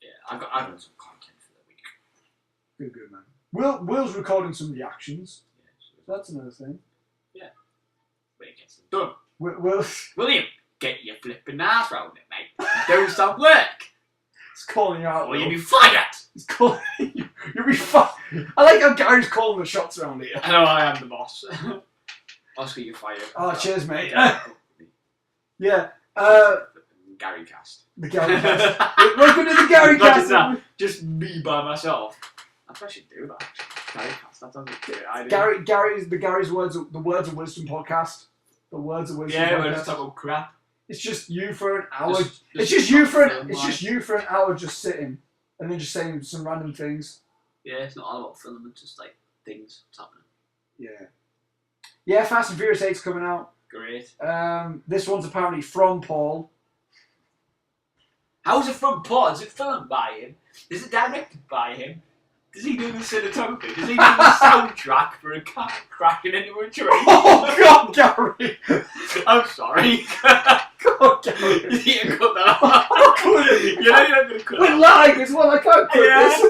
Yeah, I've got some content for the week. Good man. Will's recording some reactions. Yeah, So that's another thing. Yeah. But it gets them done. William, get your flipping ass round it, mate. Do some work. he's calling you out. Or you'll be fired. He's calling you. You'll be fired. I like how Gary's calling the shots around here. I know I am the boss. Oscar, you're fired. Oh, cheers, mate. Yeah. Yeah. Gary cast. The Gary cast. Welcome to the Gary cast. Just me by myself. I probably should do that. Gary cast. That sounds like a good idea. Gary's words of wisdom podcast. The words of wisdom. Yeah, podcast. we're just talking about crap. It's just you for an hour. It's just you for an hour just sitting and then just saying some random things. Yeah, it's not all about film. It's just like things happening. Yeah. Yeah, Fast and Furious 8's coming out. Great. This one's apparently from Paul. How's it from Paul? Is it filmed by him? Is it directed by him? Does he do the cinematography? Does he do the soundtrack for a car crashing into a tree? Oh God, Gary! I'm sorry. God, Gary! You need to cut that off. You're not going to cut We're that live as well. I can't cut this.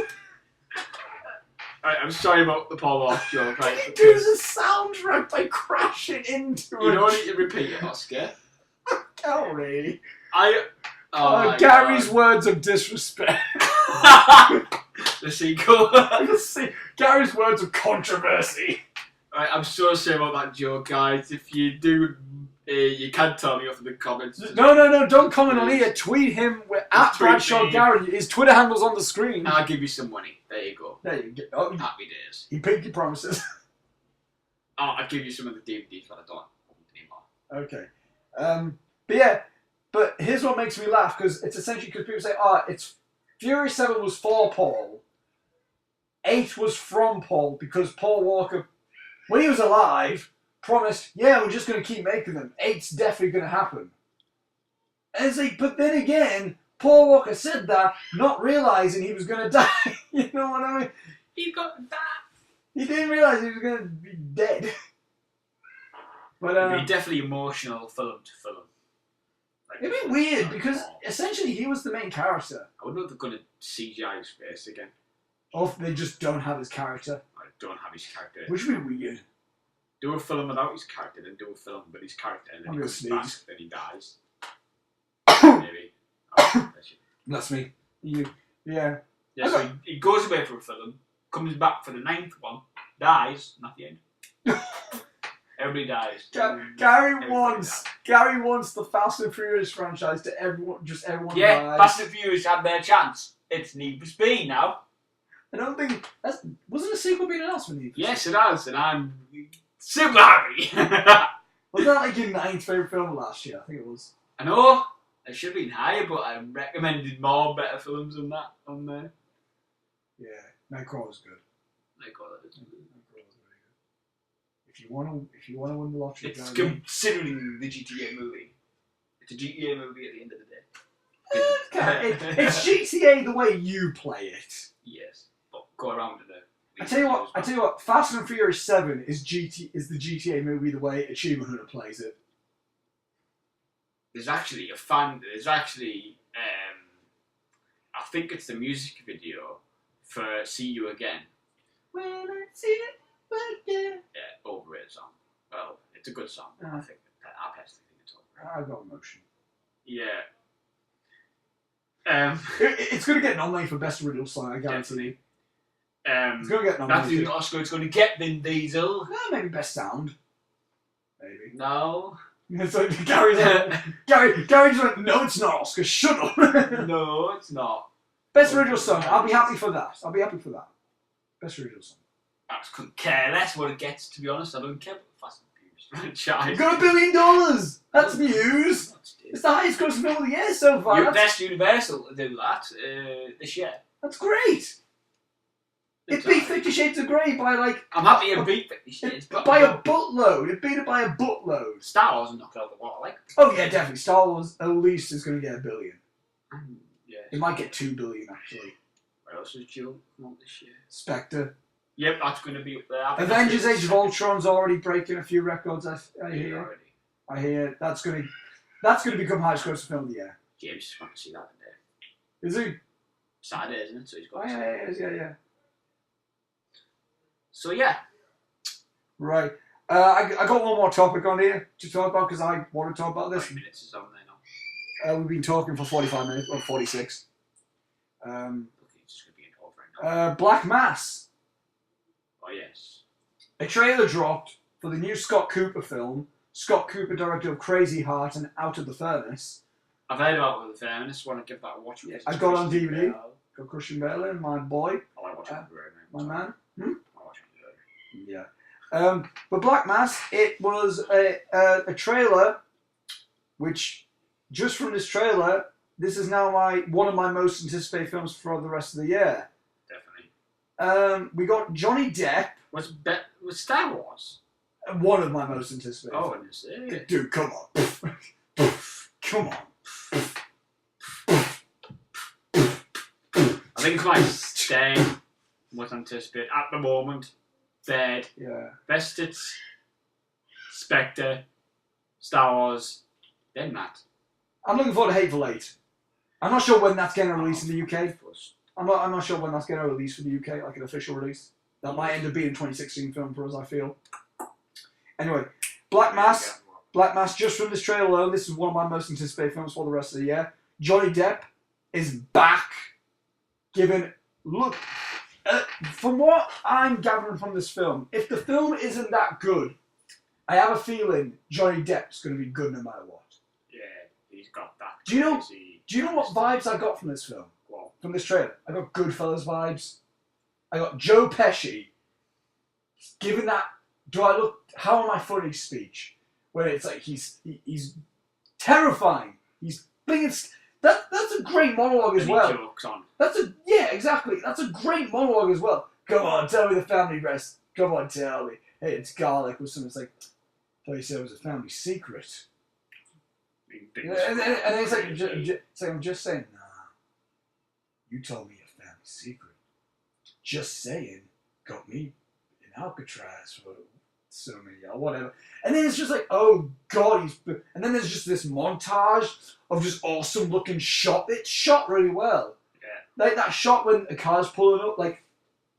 Right, I'm sorry about the Paul off joke. Right, He does a soundtrack by crashing into you it. don't need to repeat it, Oscar. Gary. Gary's words of disrespect. The sequel. Gary's words of controversy. Right, I'm so sorry about that joke, guys. If you do, you can tell me off in the comments. No, don't comment on here. Tweet him at Bradshaw Gary. His Twitter handle's on the screen. I'll give you some money. There you go. There you go. Oh, Happy days. he pinky promises. I'll give you some of the DVDs, but I don't want Okay. But here's what makes me laugh, because it's essentially because people say, it's Fury 7 was for Paul, 8 was from Paul, because Paul Walker, when he was alive, promised, we're just going to keep making them. 8's definitely going to happen. And it's like, but then again, Paul Walker said that, not realising he was going to die. You know what I mean? He got that. He didn't realise he was going to be dead. But it'd be definitely emotional film to film. Like, it'd be weird because essentially he was the main character. I wonder if they're going to CGI his face again. Or if they just don't have his character. I don't have his character. Which would be weird. Do a film without his character, then do a film with his character, and then he goes back, then he dies. Maybe. That's me. You. Yeah. Yeah, so he goes away for a film, comes back for the 9th one, dies, and at the end. Everybody dies. Gary wants the Fast and Furious franchise to everyone dies. Fast and Furious had their chance. It's Need for Speed now. I don't think wasn't a sequel being announced for Need for Speed? Yes, it has, and I'm super happy. Was that like your 9th favourite film last year? I think it was. I know. I should have been higher, but I recommended more better films than that on there. Yeah, Nightcrawler was good. Nightcrawler is good. If you want to win the lottery, it's considering the GTA movie. It's a GTA movie at the end of the day. It's GTA the way you play it. Yes, but go around in it. I tell you what. Fast and Furious 7 is the GTA movie the way Achievement Hunter plays it. There's actually I think it's the music video for See You Again. When I see it again. Yeah, overrated song. Well, it's a good song. I think I personally think it's overrated. I got emotion. Yeah. It's going to get nominated for Best Original Song, I guarantee you. It's going to get That's nominated. the Oscar it's going to get Vin Diesel. Maybe best sound. Maybe. No. It's like Gary just went, no, it's not Oscar. Shut up. No, it's not. Best original song. I'll be happy for that. Best original song. I just couldn't care less what it gets, to be honest. I don't care about the Fast and Furious franchise. We've got $1 billion. That's news. It's the highest grossing film of the year so far. Best Universal to do that this year. That's great. It beat 50 Shades of Grey by like... I'm happy it beat 50 Shades. By a buttload. It beat it by a buttload. Star Wars is knocked out the water, like. Oh yeah, definitely. Star Wars at least is going to get $1 billion. Yeah. It might get $2 billion actually. What else is due out this year? Spectre. Yep, that's going to be up there. Avengers Age of Ultron's already breaking a few records. I hear. Already. I hear that's going to become highest grossing film of the year. James is going to see that today. Is he? Saturday, isn't it? So he's got to see it. Yeah. So yeah. Right. I got one more topic on here to talk about because I want to talk about this. 5 minutes is on there now. We've been talking for 45 minutes, or 46. Okay, it's just going to be an over and over. Black Mass. Oh yes. A trailer dropped for the new Scott Cooper film. Scott Cooper, director of Crazy Heart and Out of the Furnace. I've heard about it with the fairness. Want to give that a watch? Yeah, I got it on DVD. Got Christian Bale in, my boy. I want to watch it. My man. I want to watch it. Yeah. But Black Mass, it was a trailer, which just from this trailer, this is now one of my most anticipated films for the rest of the year. Definitely. We got Johnny Depp. Was Star Wars? One of my most anticipated. Oh, films. it. Dude, come on. Come on. I think it's my stay. Most anticipated at the moment. Third. Yeah. Best it's Spectre, Star Wars, then that. I'm looking forward to Hateful Eight. I'm not sure when that's going to release in the UK. I'm not sure when that's going to release for the UK, like an official release. That might end up being a 2016 film for us, I feel. Anyway, Black Mass, just from this trailer alone, this is one of my most anticipated films for the rest of the year. Johnny Depp is back. From what I'm gathering from this film, if the film isn't that good, I have a feeling Johnny Depp's going to be good no matter what. Yeah, he's got that. Do you know what vibes I got from this film? What? From this trailer? I got Goodfellas vibes. I got Joe Pesci giving that how am I funny speech, where it's like he's terrifying. He's big. That's a great monologue as well. Jokes on. Exactly. That's a great monologue as well. Come on, tell me the family rest. Come on, tell me. Hey, it's garlic or something. It's like, I thought you said it was a family secret. And it's like, I'm just saying, nah. You told me a family secret. Just saying, got me in Alcatraz for so many years, whatever. And then it's just like, oh God, and then there's just this montage of just awesome looking shot. It's shot really well. Yeah. Like that shot when a car's pulling up, like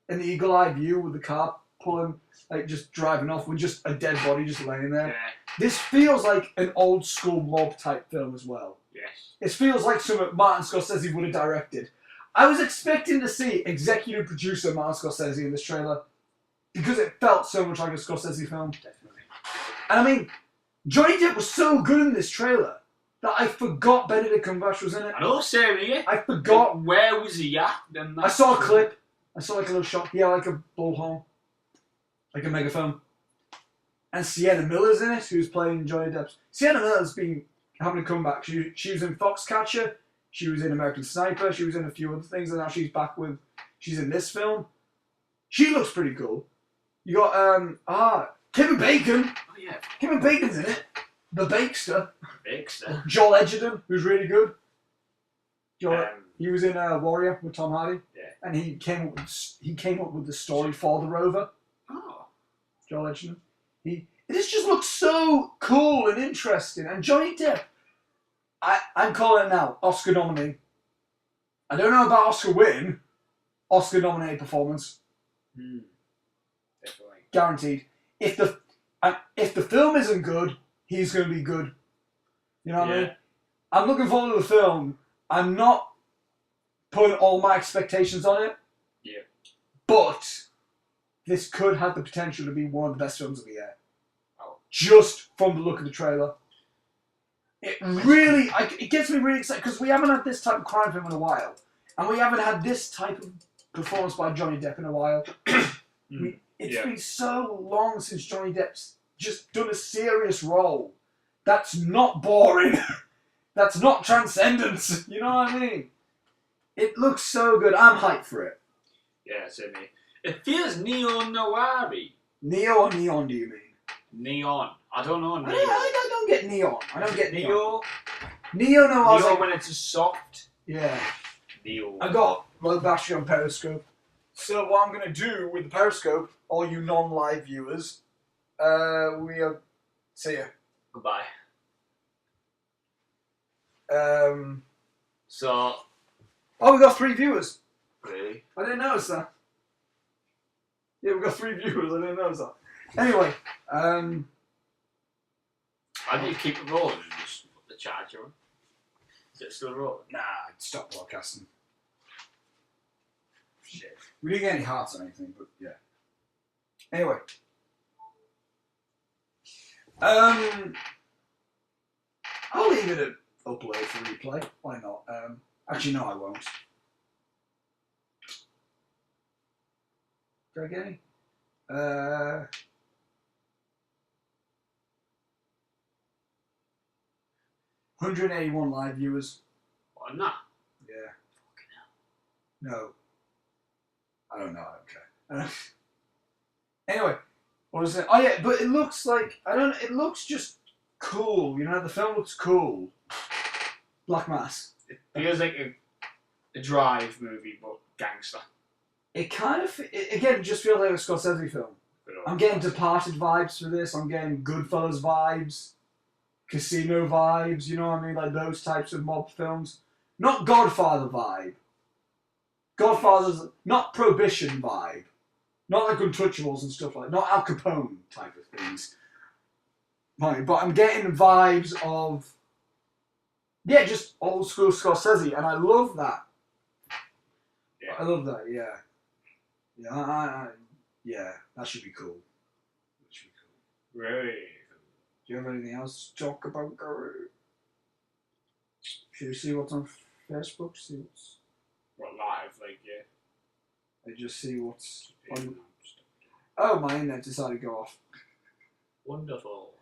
an eagle-eye view with the car pulling, like just driving off with just a dead body just laying there. Yeah. This feels like an old school mob type film as well. Yes. It feels like something Martin Scorsese would have directed. I was expecting to see executive producer Martin Scorsese in this trailer because it felt so much like a Scorsese film. Definitely. And I mean, Johnny Depp was so good in this trailer that I forgot Benedict Cumberbatch was in it. I know, Sarah. I forgot. Where was he at? I saw a clip. I saw like a little shot. Yeah, like a bullhorn. Like a megaphone. And Sienna Miller's in it, who's playing Johnny Depp. Sienna Miller's been having a comeback. She was in Foxcatcher. She was in American Sniper. She was in a few other things. And now she's in this film. She looks pretty cool. You got, Kevin Bacon. Oh, yeah. Kevin Bacon's in it. The Bakester. Bakester. Joel Edgerton, who's really good. He was in Warrior with Tom Hardy. Yeah. And he came up with the story for The Rover. Oh. Joel Edgerton. This just looks so cool and interesting. And Johnny Depp, I'm calling it now, Oscar nominee. I don't know about Oscar win. Oscar nominated performance. Definitely. Guaranteed. If the film isn't good, he's going to be good. You know what I mean? I'm looking forward to the film. I'm not putting all my expectations on it. Yeah. But this could have the potential to be one of the best films of the year. Oh. Just from the look of the trailer. It really, it gets me really excited because we haven't had this type of crime film in a while. And we haven't had this type of performance by Johnny Depp in a while. It's been so long since Johnny Depp's just done a serious role. That's not boring. That's not transcendence. You know what I mean? It looks so good. I'm hyped for it. Yeah, certainly. It feels neo-noir-y. Neo or neon, do you mean? Neon. I don't know. Neo. I don't get neon. I don't get neo. Neo-noir. Neo when it's a soft. Yeah. Neo. I got Bradshaw on Periscope. So what I'm going to do with the Periscope, all you see ya. Goodbye. So. Oh, we got 3 viewers. Really? I didn't notice that. Yeah, we got 3 viewers. I didn't notice that. Anyway, how do you keep it rolling and just put the charger on? Is it still rolling? Nah, stop broadcasting. Shit. We didn't get any hearts or anything, but yeah. Anyway. I'll leave it at upload for replay. Why not? Actually, no, I won't. Did I get any? 181 live viewers. What, on that? Yeah. Fucking hell. No. I don't know. I don't care. Anyway, what was it? Oh yeah, but it looks like it looks just cool. You know, the film looks cool. Black Mass. It feels like a Drive movie, but gangster. It kind of again just feels like a Scorsese film. I'm getting Departed vibes for this. I'm getting Goodfellas vibes, Casino vibes. You know what I mean? Like those types of mob films. Not Godfather vibe. Godfather's not Prohibition vibe. Not like Untouchables and stuff like that. Not Al Capone type of things. Right, but I'm getting vibes of just old school Scorsese, and I love that. Yeah. I love that. Yeah. Yeah, that should be cool. That should be cool. Right. Do you have anything else to talk about, Gary? Should we see what's on Facebook? See what's... What, live? Like, yeah. I just see what's on... Oh, my internet decided to go off. Wonderful.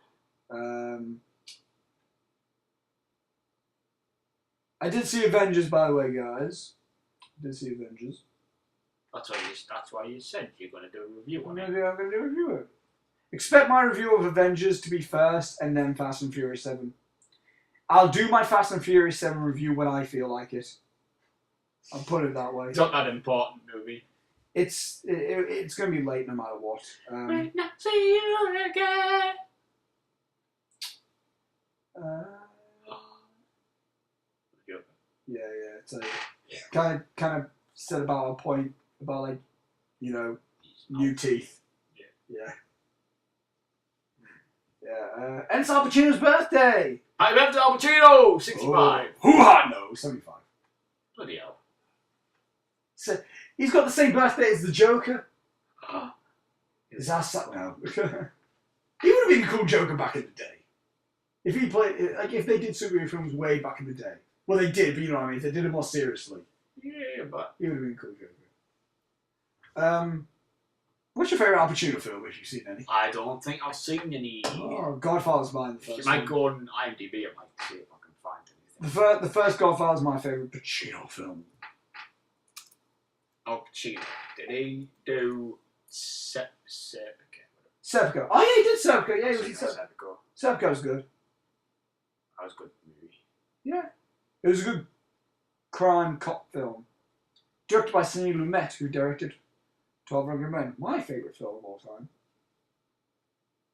I did see Avengers, by the way, guys. I did see Avengers. That's why you said you're going to do a review on it. I'm going to do a review of it. Expect my review of Avengers to be first, and then Fast and Furious 7. I'll do my Fast and Furious 7 review when I feel like it. I'll put it that way. It's not that important movie. It's going to be late no matter what. When I see you again. Yeah. It's kind of said about a point about like, you know, new teeth. Yeah. And it's Al Pacino's birthday. Happy birthday, Al Pacino! 65. Hoo-ha! No, 75. Bloody hell. So he's got the same birthday as the Joker. Is that something? No. He would have been a cool Joker back in the day. If he played, like, if they did superhero films way back in the day. Well, they did, but you know what I mean. If they did it more seriously. Yeah, but he would have been a cool Joker. What's your favourite Al Pacino film, if you've seen any? I don't think I've seen any. Oh, Godfather's mine. The first you might go on IMDb. I might see if I can find anything. The first Godfather's my favourite Pacino film. Al Pacino. Did he do Serpico? Serpico. Oh yeah, he did Serpico. Yeah, he was in Serpico. Serpico's good. That was a good movie. Yeah. It was a good crime cop film. Directed by Sidney Lumet, who directed 12 Angry Men. My favourite film of all time.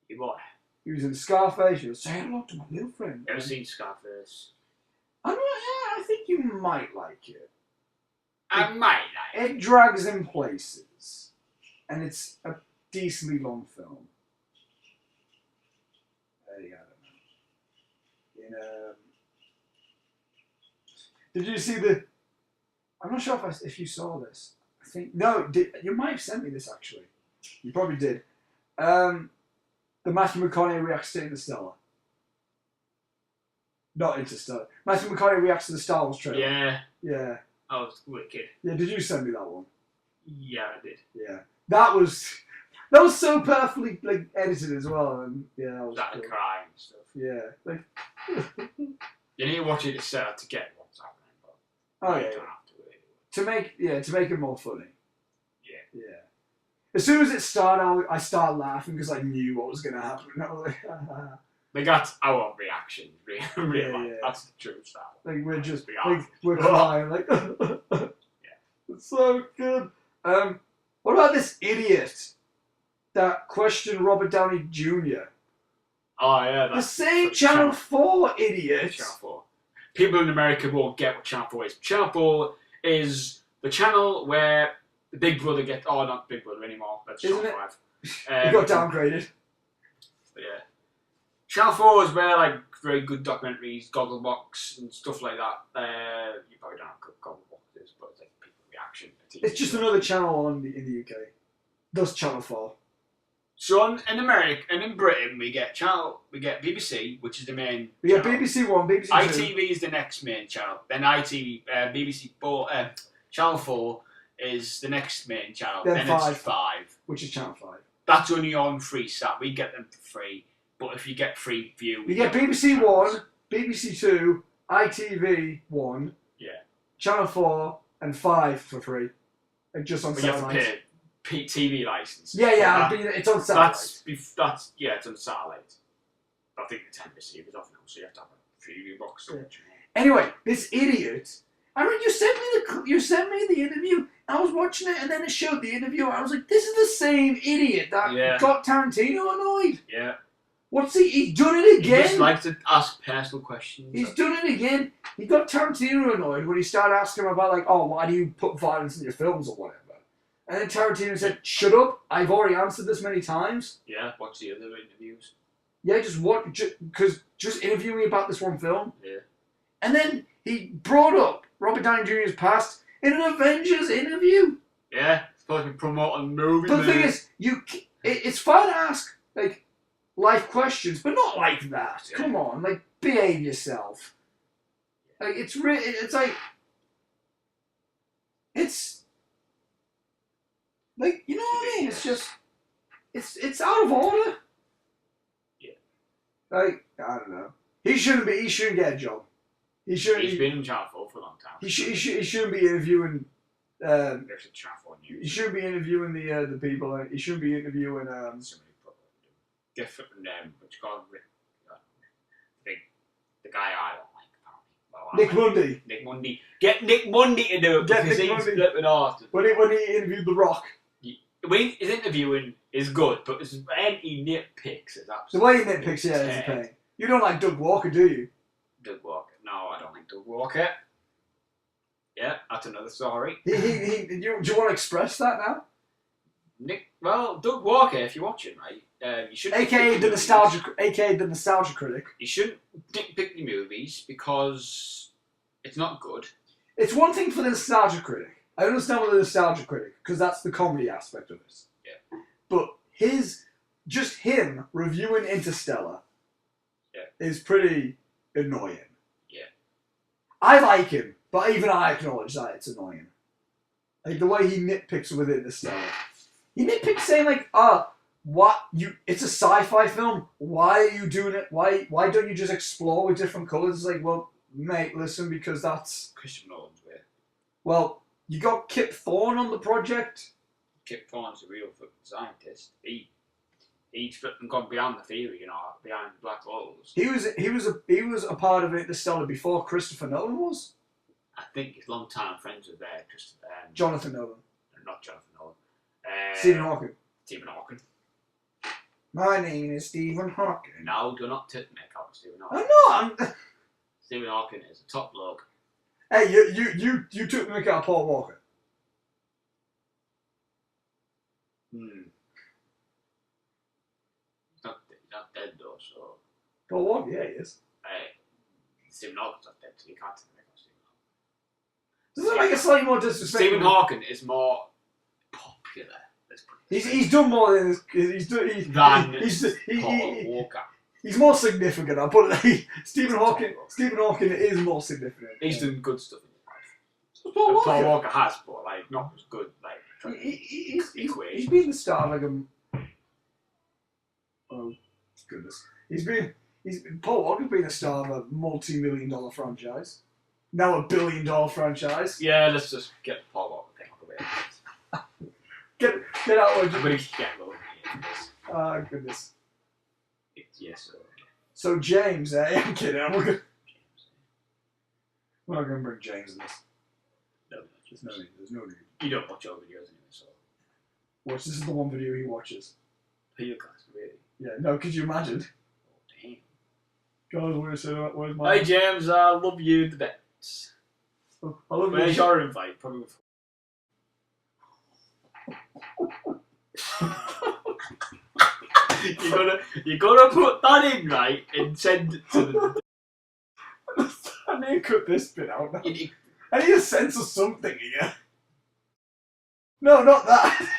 Your boy. He was in Scarface. He was saying hello to my little friend. Ever seen Scarface? I think you might like it. I might like it. It drags in places. And it's a decently long film. I don't know. Did you see the... I'm not sure if you saw this. I think no. You might have sent me this actually. You probably did. The Matthew McConaughey reacts to Interstellar. Not Interstellar. Matthew McConaughey reacts to the Star Wars trailer. Yeah. Yeah. Oh, it's wicked. Yeah. Did you send me that one? Yeah, I did. Yeah. That was so perfectly like edited as well, and yeah, that was That cool. and crying and stuff. Yeah. Like, You need to watch it to get what's happening, but oh you yeah. don't have to. To make it more funny. Yeah. Yeah. As soon as it started, I started laughing because I knew what was going to happen. I was like, They got our reaction, really. Yeah. That's the truth stuff. like we're just Be like honest. we're crying like. Yeah. It's so good. What about this idiot that questioned Robert Downey Jr.? Oh yeah, The that's same Channel 4 idiot. Channel 4. People in America won't get what Channel 4 is. Channel 4 is the channel where the Big Brother gets. Oh, not Big Brother anymore. That's Channel Isn't 5. He got downgraded. Yeah. Channel 4 is where like very good documentaries, Gogglebox and stuff like that. You probably don't have good Goggleboxes, but it's like people reaction. It's just another channel in the UK. Thus Channel 4. So in America and in Britain we get BBC, which is the main. We get channel. BBC 1, BBC 2. ITV is the next main channel. Then BBC 4, Channel 4 is the next main channel. Then 5. It's 5. Which is Channel 5. That's only on free sat. We get them for free. But if you get free view, You get BBC 1, BBC 2, ITV 1, yeah, Channel 4, and 5 for free. Like just on but you have to satellite. pay TV license. Yeah, it's on satellite. That's it's on satellite. I think the 10 receivers off now, so you have to have a preview box. Yeah. Anyway, this idiot. I mean, you sent me the interview. I was watching it, and then it showed the interview. I was like, this is the same idiot that got Tarantino annoyed. Yeah. He's done it again. He just likes to ask personal questions. He's done it again. He got Tarantino annoyed when he started asking him about, like, oh, why do you put violence in your films or whatever? And then Tarantino said, shut up, I've already answered this many times. Yeah, watch the other interviews. Yeah, just interview me about this one film. Yeah. And then he brought up Robert Downey Jr.'s past in an Avengers interview. Yeah, it's supposed to be promoting movies. But the thing is, it's fine to ask, like, life questions, but not like that. Yeah. Come on, like, behave yourself. Like, it's like, you know what I mean? It's just, it's out of order. Yeah. Like, I don't know. He shouldn't get a job. He's been in Channel 4 for a long time. He shouldn't be interviewing. There's a Channel 4 news. He shouldn't be interviewing the people. He shouldn't be interviewing. Somebody probably different what you call him? The guy I don't like apparently. Nick Mundy. Nick Mundy. Get Nick Mundy to do it because he's flipping awesome. When he interviewed The Rock. When his interviewing is good, but when he nitpicks is absolutely. The way he nitpicks, yeah, is a pain. You don't like Doug Walker, do you? Doug Walker. No, I don't like Doug Walker. Yeah, that's another story. Do you want to express that now? Doug Walker, if you're watching, right, you should. AKA the nostalgia critic. You shouldn't nitpick the movies because it's not good. It's one thing for the nostalgia critic. I understand with the nostalgia critic because that's the comedy aspect of it. Yeah. But him reviewing Interstellar is pretty annoying. Yeah. I like him, but even I acknowledge that it's annoying. Like the way he nitpicks with Interstellar. He nitpicks saying like, it's a sci-fi film. Why are you doing it? Why don't you just explore with different colours? It's like, well, mate, listen, because that's Christopher Nolan's way. Well, you got Kip Thorne on the project. Kip Thorne's a real fucking scientist. He's flipping gone beyond the theory, behind black holes. He was a part of Interstellar before Christopher Nolan was. I think he's long time friends with Jonathan Nolan. Not Jonathan Nolan. Stephen Hawking. Stephen Hawking. My name is Stephen Hawking. No, do not make out Stephen Hawking. I'm not. Stephen Hawking is a top bloke. Hey, you took the mick out of Paul Walker. He's not dead though, so. Paul Walker, yeah, he is. Stephen Hawking's not dead, so you can't take the mick out of Stephen Hawking. Does it make a slightly more disrespectful? Stephen Hawking is more popular. He's done more than Paul Walker. He's more significant. I'll put it like Stephen Hawking is more significant. He's done good stuff in his life. So Paul Walker. Paul Walker has, but like not as good. Like he's been the star of like a. Oh goodness, Paul Walker's been the star of a multi-million-dollar franchise. Now $1 billion franchise. Yeah, let's just get Paul Walker thing out of the way. Get out of I'm gonna get low in this. Oh goodness. Yes, sir. So James, I'm kidding. We're not going to bring James in this. No, there's no need. You don't watch our videos anyway, so. Watch. This is the one video he watches. Heelcast, really? Yeah. No, could you imagine? Oh, damn. God, where's my? Hi James, I love you the best. I love Where's your invite? Probably. You're gonna put that in, right, and send it to the. I need to cut this bit out now. You, I need to censor something here. No, not that.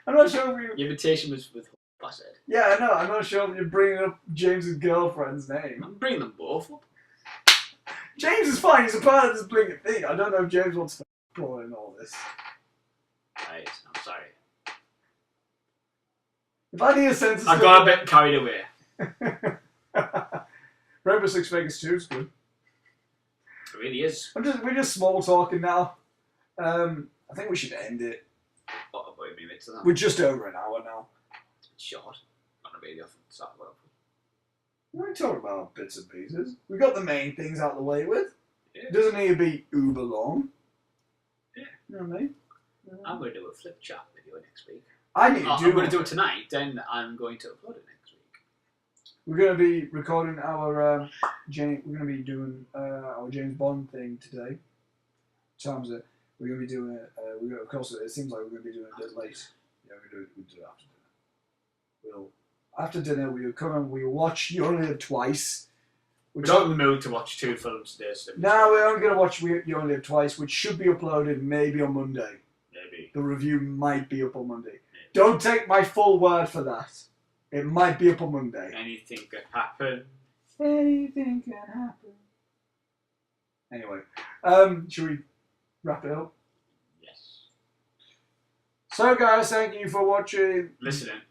I'm not sure if you. the invitation was with I said. Yeah, I know. I'm not sure if you're bringing up James's girlfriend's name. I'm bringing them both up. James is fine. He's a part of this blinking thing. I don't know if James wants to pull in all this. Right, I'm sorry. If I need a censor, I got a bit carried away. Rainbow Six Vegas 2 is good. It really is. We're just small talking now. I think we should end it. What about minutes to that? We're just over an hour now. It's short. Not a really often start well. We talk about bits and pieces. We got the main things out of the way with. Yeah. Doesn't need to be uber long. Yeah. You know what I mean? I'm going to do a flip chart video next week. I need to I'm going to do it tonight, then I'm going to upload it next week. We're going to be recording our we're going to be doing our James Bond thing today. Times it. We're going to be doing it. Of course, it seems like we're going to be doing it a bit late. Yeah, we'll do it after dinner. After dinner, we'll come and we'll watch You Only Live Twice. We're not in the mood to watch 2 films today. So no, we're only going to watch You Only Live Twice, which should be uploaded maybe on Monday. Maybe. The review might be up on Monday. Don't take my full word for that. It might be up on Monday. Anything could happen. Anything can happen. Anyway, should we wrap it up? Yes. So, guys, thank you for watching. Listening.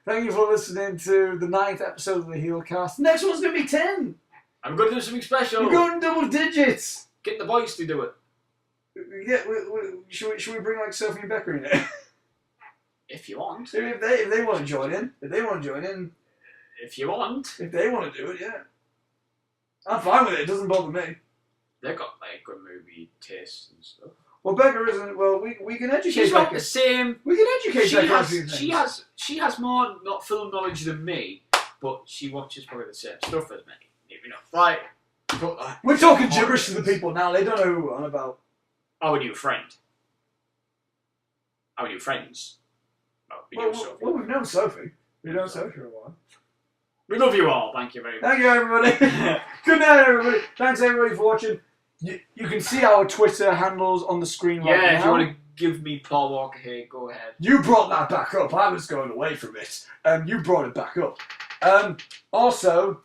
Thank you for listening to the 9th episode of the Heelcast. Next one's going to be 10. I'm going to do something special. We're going double digits. Get the boys to do it. Yeah, should we bring like Sophie and Becca in it? If you want. If they want to join in. If they want to join in. If you want. If they want to do it, yeah. I'm fine with it. It doesn't bother me. They've got like good movie tastes and stuff. Well, Becca isn't. Well, we can educate. She's Becca. not the same. We can educate Becca. She has more not film knowledge than me, but she watches probably the same stuff as me. Maybe not. Right. We're talking gibberish to the people now. They don't know who we're on about. Are we your friend? Are we your friends? Well, we've known Sophie. We've known Sophie for a while. We love you all. Thank you very much. Thank you, everybody. Good night, everybody. Thanks, everybody, for watching. You can see our Twitter handles on the screen right now. Yeah, if you want to give me Paul Walker here, go ahead. You brought that back up. I was going away from it. You brought it back up. Also,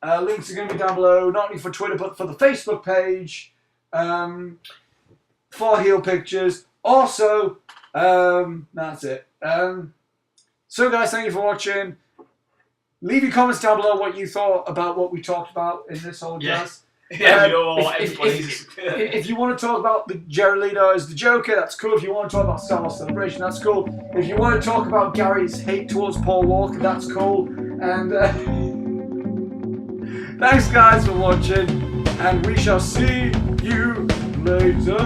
links are going to be down below, not only for Twitter, but for the Facebook page, for Heel Pictures. Also, that's it. So, guys, thank you for watching. Leave your comments down below what you thought about what we talked about in this whole jazz. Yeah, we know what everybody's. If you want to talk about the Jared Leto as the Joker, that's cool. If you want to talk about Star Wars Celebration, that's cool. If you want to talk about Gary's hate towards Paul Walker, that's cool. And thanks, guys, for watching. And we shall see you later.